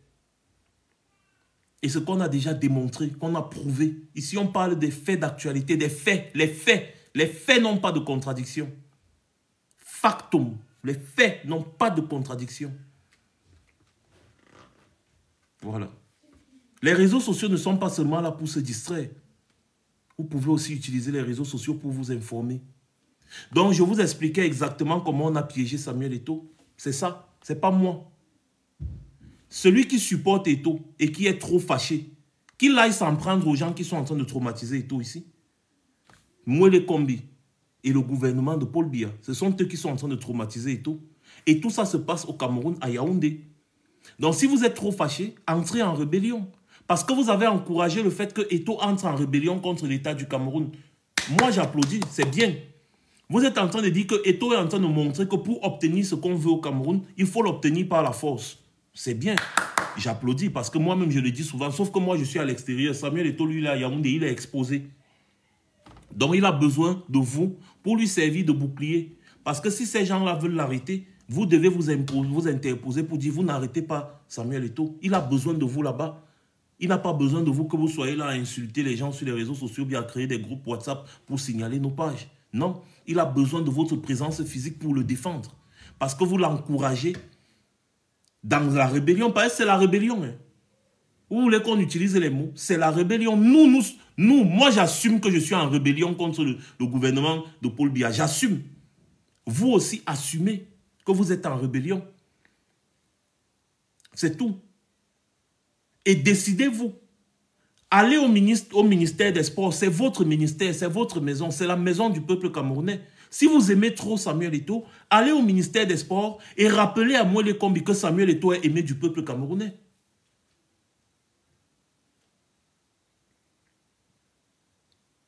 Et ce qu'on a déjà démontré, qu'on a prouvé. Ici, on parle des faits d'actualité, des faits. Les faits n'ont pas de contradiction. Factum. Les faits n'ont pas de contradiction. Voilà. Les réseaux sociaux ne sont pas seulement là pour se distraire. Vous pouvez aussi utiliser les réseaux sociaux pour vous informer. Donc, je vous expliquais exactement comment on a piégé Samuel Eto'o. C'est ça. C'est pas moi. Celui qui supporte Eto'o et qui est trop fâché, qu'il aille s'en prendre aux gens qui sont en train de traumatiser Eto'o ici. Mouele Kombi et le gouvernement de Paul Biya, ce sont eux qui sont en train de traumatiser Eto'o. Et tout ça se passe au Cameroun, à Yaoundé. Donc si vous êtes trop fâché, entrez en rébellion. Parce que vous avez encouragé le fait que Eto'o entre en rébellion contre l'État du Cameroun. Moi j'applaudis, c'est bien. Vous êtes en train de dire que Eto'o est en train de montrer que pour obtenir ce qu'on veut au Cameroun, il faut l'obtenir par la force. C'est bien. J'applaudis parce que moi-même, je le dis souvent. Sauf que moi, je suis à l'extérieur. Samuel Eto'o, lui, il est à Yaoundé, il est exposé. Donc, il a besoin de vous pour lui servir de bouclier. Parce que si ces gens-là veulent l'arrêter, vous devez vous interposer pour dire, vous n'arrêtez pas Samuel Eto'o. Il a besoin de vous là-bas. Il n'a pas besoin de vous que vous soyez là à insulter les gens sur les réseaux sociaux, bien à créer des groupes WhatsApp pour signaler nos pages. Non, il a besoin de votre présence physique pour le défendre. Parce que vous l'encouragez dans la rébellion, parce que c'est la rébellion. Hein. Vous voulez qu'on utilise les mots? C'est la rébellion. Moi j'assume que je suis en rébellion contre le gouvernement de Paul Biya. J'assume. Vous aussi assumez que vous êtes en rébellion. C'est tout. Et décidez-vous. Allez au ministère des Sports, c'est votre ministère, c'est votre maison, c'est la maison du peuple camerounais. Si vous aimez trop Samuel Eto'o, allez au ministère des Sports et rappelez à Moelle Kombi que Samuel Eto'o est aimé du peuple camerounais.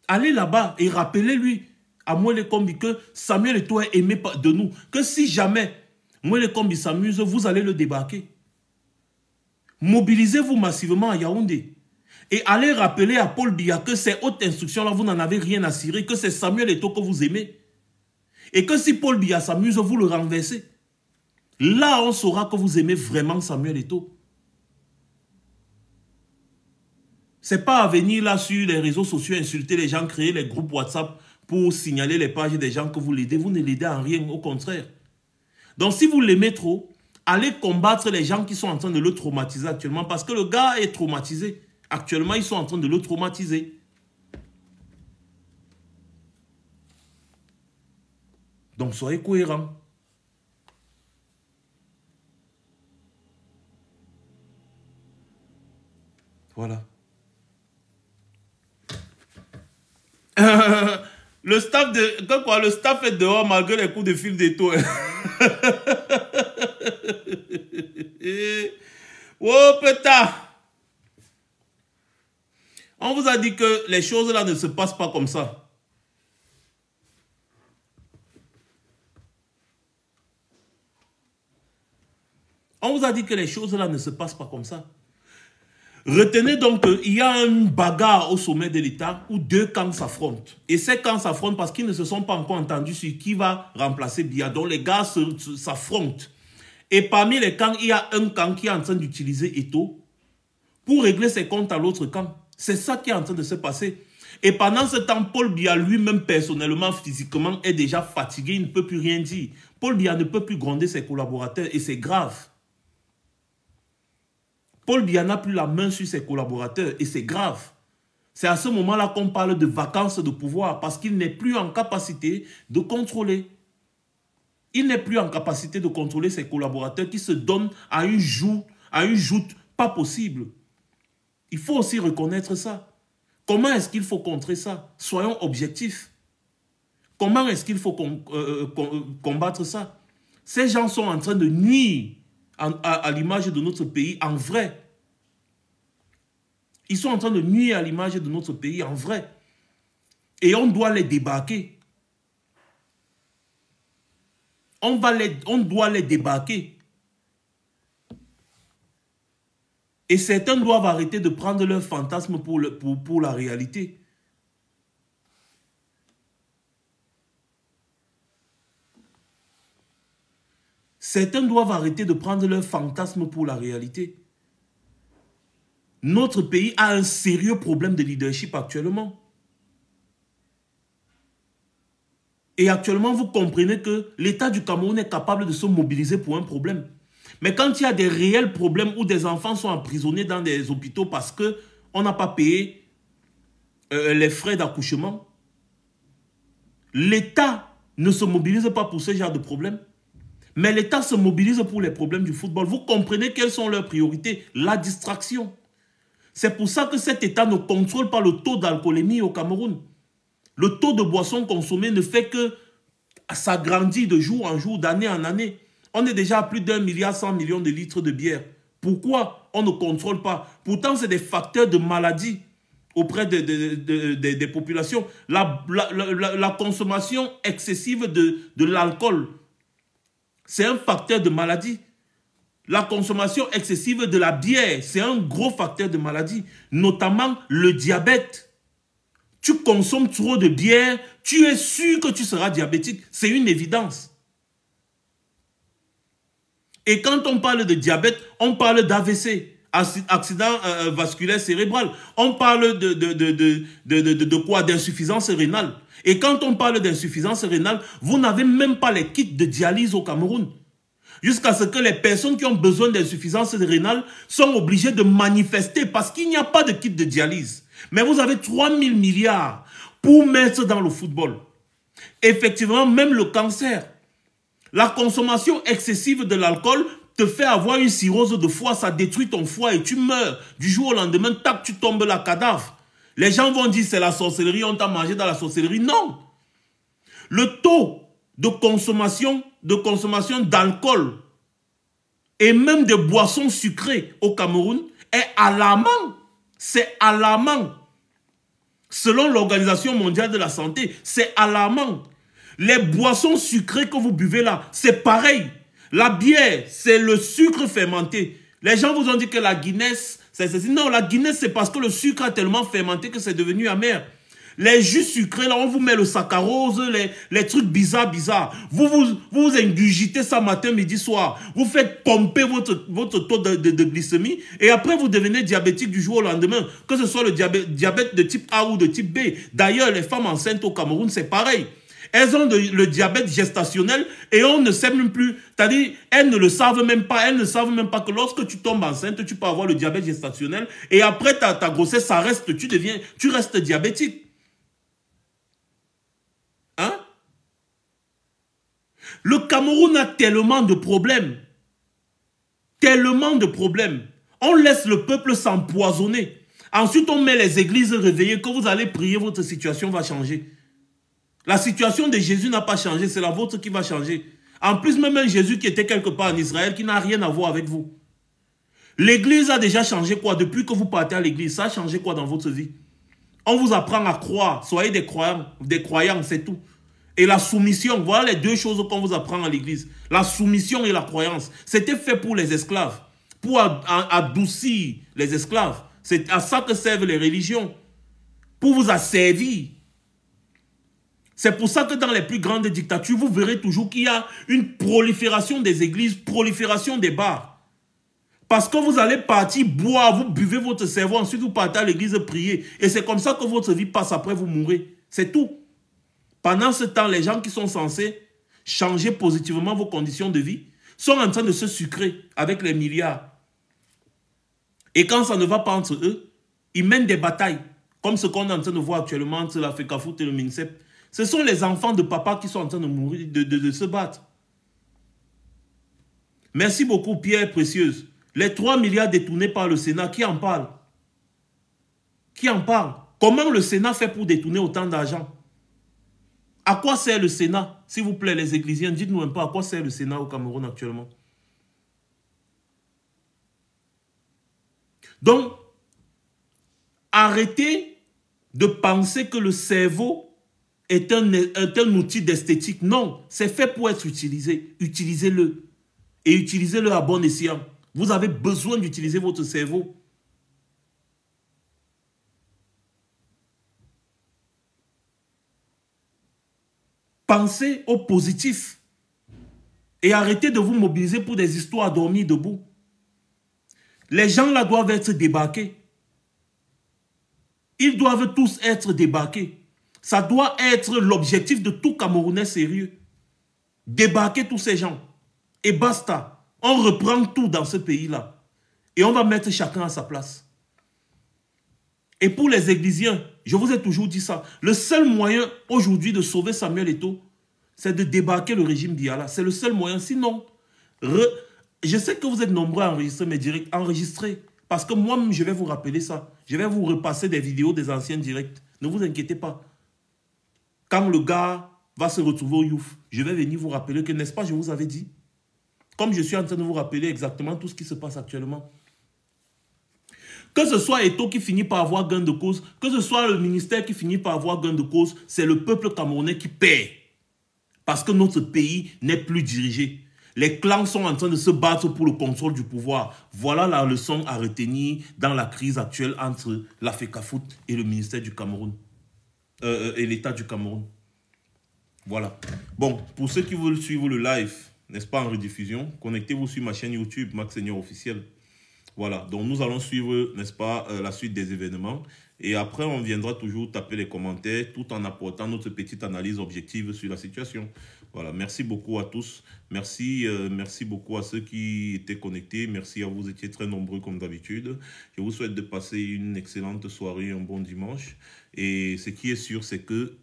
Allez là-bas et rappelez-lui à Moelle Kombi que Samuel Eto'o est aimé de nous. Que si jamais Moelle Kombi s'amuse, vous allez le débarquer. Mobilisez-vous massivement à Yaoundé. Et allez rappeler à Paul Biya que ces hautes instructions-là, vous n'en avez rien à cirer, que c'est Samuel Eto'o que vous aimez. Et que si Paul Biya s'amuse, vous le renversez. Là, on saura que vous aimez vraiment Samuel Eto'o. C'est pas à venir là sur les réseaux sociaux, insulter les gens, créer les groupes WhatsApp pour signaler les pages des gens que vous l'aidez. Vous ne l'aidez en rien, au contraire. Donc si vous l'aimez trop, allez combattre les gens qui sont en train de le traumatiser actuellement. Parce que le gars est traumatisé. Actuellement, ils sont en train de le traumatiser. Donc soyez cohérents. Voilà. Le staff le staff est dehors malgré les coups de fil d'Eto'o. Oh putain! On vous a dit que les choses là ne se passent pas comme ça. On vous a dit que les choses là ne se passent pas comme ça. Retenez donc qu'il y a une bagarre au sommet de l'État où deux camps s'affrontent. Et ces camps s'affrontent parce qu'ils ne se sont pas encore entendus sur qui va remplacer Biya. Donc les gars s'affrontent. Et parmi les camps, il y a un camp qui est en train d'utiliser Eto'o pour régler ses comptes à l'autre camp. C'est ça qui est en train de se passer. Et pendant ce temps, Paul Biya lui-même personnellement, physiquement, est déjà fatigué. Il ne peut plus rien dire. Paul Biya ne peut plus gronder ses collaborateurs et c'est grave. Paul Biya n'a plus la main sur ses collaborateurs et c'est grave. C'est à ce moment-là qu'on parle de vacances de pouvoir parce qu'il n'est plus en capacité de contrôler. Il n'est plus en capacité de contrôler ses collaborateurs qui se donnent à une joute pas possible. Il faut aussi reconnaître ça. Comment est-ce qu'il faut contrer ça? Soyons objectifs. Comment est-ce qu'il faut combattre ça? Ces gens sont en train de nuire à l'image de notre pays en vrai. Ils sont en train de nuire à l'image de notre pays en vrai. Et on doit les débarquer. On doit les débarquer. Et certains doivent arrêter de prendre leur fantasme pour la réalité. Certains doivent arrêter de prendre leur fantasme pour la réalité. Notre pays a un sérieux problème de leadership actuellement. Et actuellement, vous comprenez que l'État du Cameroun est capable de se mobiliser pour un problème. Mais quand il y a des réels problèmes où des enfants sont emprisonnés dans des hôpitaux parce qu'on n'a pas payé les frais d'accouchement, l'État ne se mobilise pas pour ce genre de problème. Mais l'État se mobilise pour les problèmes du football. Vous comprenez quelles sont leurs priorités? La distraction. C'est pour ça que cet État ne contrôle pas le taux d'alcoolémie au Cameroun. Le taux de boissons consommées ne fait que s'agrandir de jour en jour, d'année en année. On est déjà à plus d'1,1 milliard de litres de bière. Pourquoi on ne contrôle pas? Pourtant, c'est des facteurs de maladie auprès des populations. La consommation excessive de l'alcool, c'est un facteur de maladie. La consommation excessive de la bière, c'est un gros facteur de maladie, notamment le diabète. Tu consommes trop de bière, tu es sûr que tu seras diabétique. C'est une évidence. Et quand on parle de diabète, on parle d'AVC, accident vasculaire cérébral. On parle de quoi? D'insuffisance rénale. Et quand on parle d'insuffisance rénale, vous n'avez même pas les kits de dialyse au Cameroun. Jusqu'à ce que les personnes qui ont besoin d'insuffisance rénale sont obligées de manifester parce qu'il n'y a pas de kit de dialyse. Mais vous avez 3 000 milliards pour mettre dans le football. Effectivement, même le cancer. La consommation excessive de l'alcool te fait avoir une cirrhose de foie, ça détruit ton foie et tu meurs. Du jour au lendemain, tac, tu tombes là, cadavre. Les gens vont dire c'est la sorcellerie, on t'a mangé dans la sorcellerie. Non. Le taux de consommation d'alcool et même de boissons sucrées au Cameroun est alarmant. C'est alarmant. Selon l'Organisation mondiale de la santé, c'est alarmant. Les boissons sucrées que vous buvez là, c'est pareil. La bière, c'est le sucre fermenté. Les gens vous ont dit que la Guinness, c'est ceci. Non, la Guinness, c'est parce que le sucre a tellement fermenté que c'est devenu amer. Les jus sucrés, là, on vous met le saccharose, les trucs bizarres. Vous ingurgitez ça matin, midi, soir. Vous faites pomper votre taux de glycémie et après, vous devenez diabétique du jour au lendemain, que ce soit le diabète de type A ou de type B. D'ailleurs, les femmes enceintes au Cameroun, c'est pareil. Elles ont le diabète gestationnel et on ne sait même plus. C'est-à-dire, elles ne le savent même pas. Elles ne savent même pas que lorsque tu tombes enceinte, tu peux avoir le diabète gestationnel et après ta grossesse, ça reste, tu restes diabétique. Hein? Le Cameroun a tellement de problèmes. Tellement de problèmes. On laisse le peuple s'empoisonner. Ensuite, on met les églises réveillées. Que vous allez prier, votre situation va changer. La situation de Jésus n'a pas changé. C'est la vôtre qui va changer. En plus, même un Jésus qui était quelque part en Israël, qui n'a rien à voir avec vous. L'église a déjà changé quoi? Depuis que vous partez à l'église, ça a changé quoi dans votre vie? On vous apprend à croire. Soyez des croyants, c'est tout. Et la soumission, voilà les deux choses qu'on vous apprend à l'église. La soumission et la croyance. C'était fait pour les esclaves. Pour adoucir les esclaves. C'est à ça que servent les religions. Pour vous asservir. C'est pour ça que dans les plus grandes dictatures, vous verrez toujours qu'il y a une prolifération des églises, prolifération des bars. Parce que vous allez partir boire, vous buvez votre cerveau, ensuite vous partez à l'église prier. Et c'est comme ça que votre vie passe, après vous mourrez. C'est tout. Pendant ce temps, les gens qui sont censés changer positivement vos conditions de vie sont en train de se sucrer avec les milliards. Et quand ça ne va pas entre eux, ils mènent des batailles, comme ce qu'on est en train de voir actuellement entre la FECAFOOT et le MINSEP. Ce sont les enfants de papa qui sont en train de mourir, de se battre. Merci beaucoup, Pierre Précieuse. Les 3 milliards détournés par le Sénat, qui en parle? Qui en parle? Comment le Sénat fait pour détourner autant d'argent? À quoi sert le Sénat? S'il vous plaît, les Églisiens, dites-nous un peu à quoi sert le Sénat au Cameroun actuellement. Donc, arrêtez de penser que le cerveau est un outil d'esthétique. Non, c'est fait pour être utilisé. Utilisez-le. Et utilisez-le à bon escient. Vous avez besoin d'utiliser votre cerveau. Pensez au positif. Et arrêtez de vous mobiliser pour des histoires à dormir debout. Les gens là doivent être débarqués. Ils doivent tous être débarqués. Ça doit être l'objectif de tout Camerounais sérieux. Débarquer tous ces gens. Et basta. On reprend tout dans ce pays-là. Et on va mettre chacun à sa place. Et pour les Églisiens, je vous ai toujours dit ça. Le seul moyen aujourd'hui de sauver Samuel Eto'o, c'est de débarquer le régime Biala. C'est le seul moyen. Sinon, je sais que vous êtes nombreux à enregistrer mes directs. Enregistrez. Parce que moi-même, je vais vous rappeler ça. Je vais vous repasser des vidéos des anciens directs. Ne vous inquiétez pas. Quand le gars va se retrouver au Youf, je vais venir vous rappeler que, n'est-ce pas, je vous avais dit. Comme je suis en train de vous rappeler exactement tout ce qui se passe actuellement. Que ce soit Eto'o qui finit par avoir gain de cause, que ce soit le ministère qui finit par avoir gain de cause, c'est le peuple camerounais qui paie. Parce que notre pays n'est plus dirigé. Les clans sont en train de se battre pour le contrôle du pouvoir. Voilà la leçon à retenir dans la crise actuelle entre la FECAFOOT et le ministère du Cameroun. Et l'État du Cameroun. Voilà. Bon, pour ceux qui veulent suivre le live, n'est-ce pas, en rediffusion, connectez-vous sur ma chaîne YouTube, Max Seigneur Officiel. Voilà, donc nous allons suivre, n'est-ce pas, la suite des événements. Et après, on viendra toujours taper les commentaires tout en apportant notre petite analyse objective sur la situation. Voilà, merci beaucoup à tous. Merci beaucoup à ceux qui étaient connectés. Merci à vous, vous étiez très nombreux comme d'habitude. Je vous souhaite de passer une excellente soirée, un bon dimanche. Et ce qui est sûr, c'est que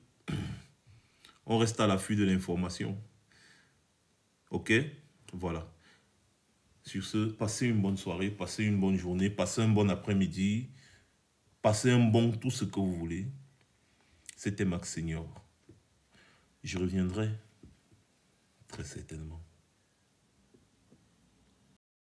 on reste à l'affût de l'information. Ok? Voilà. Sur ce, passez une bonne soirée, passez une bonne journée, passez un bon après-midi, passez un bon tout ce que vous voulez. C'était Max Senior. Je reviendrai très certainement.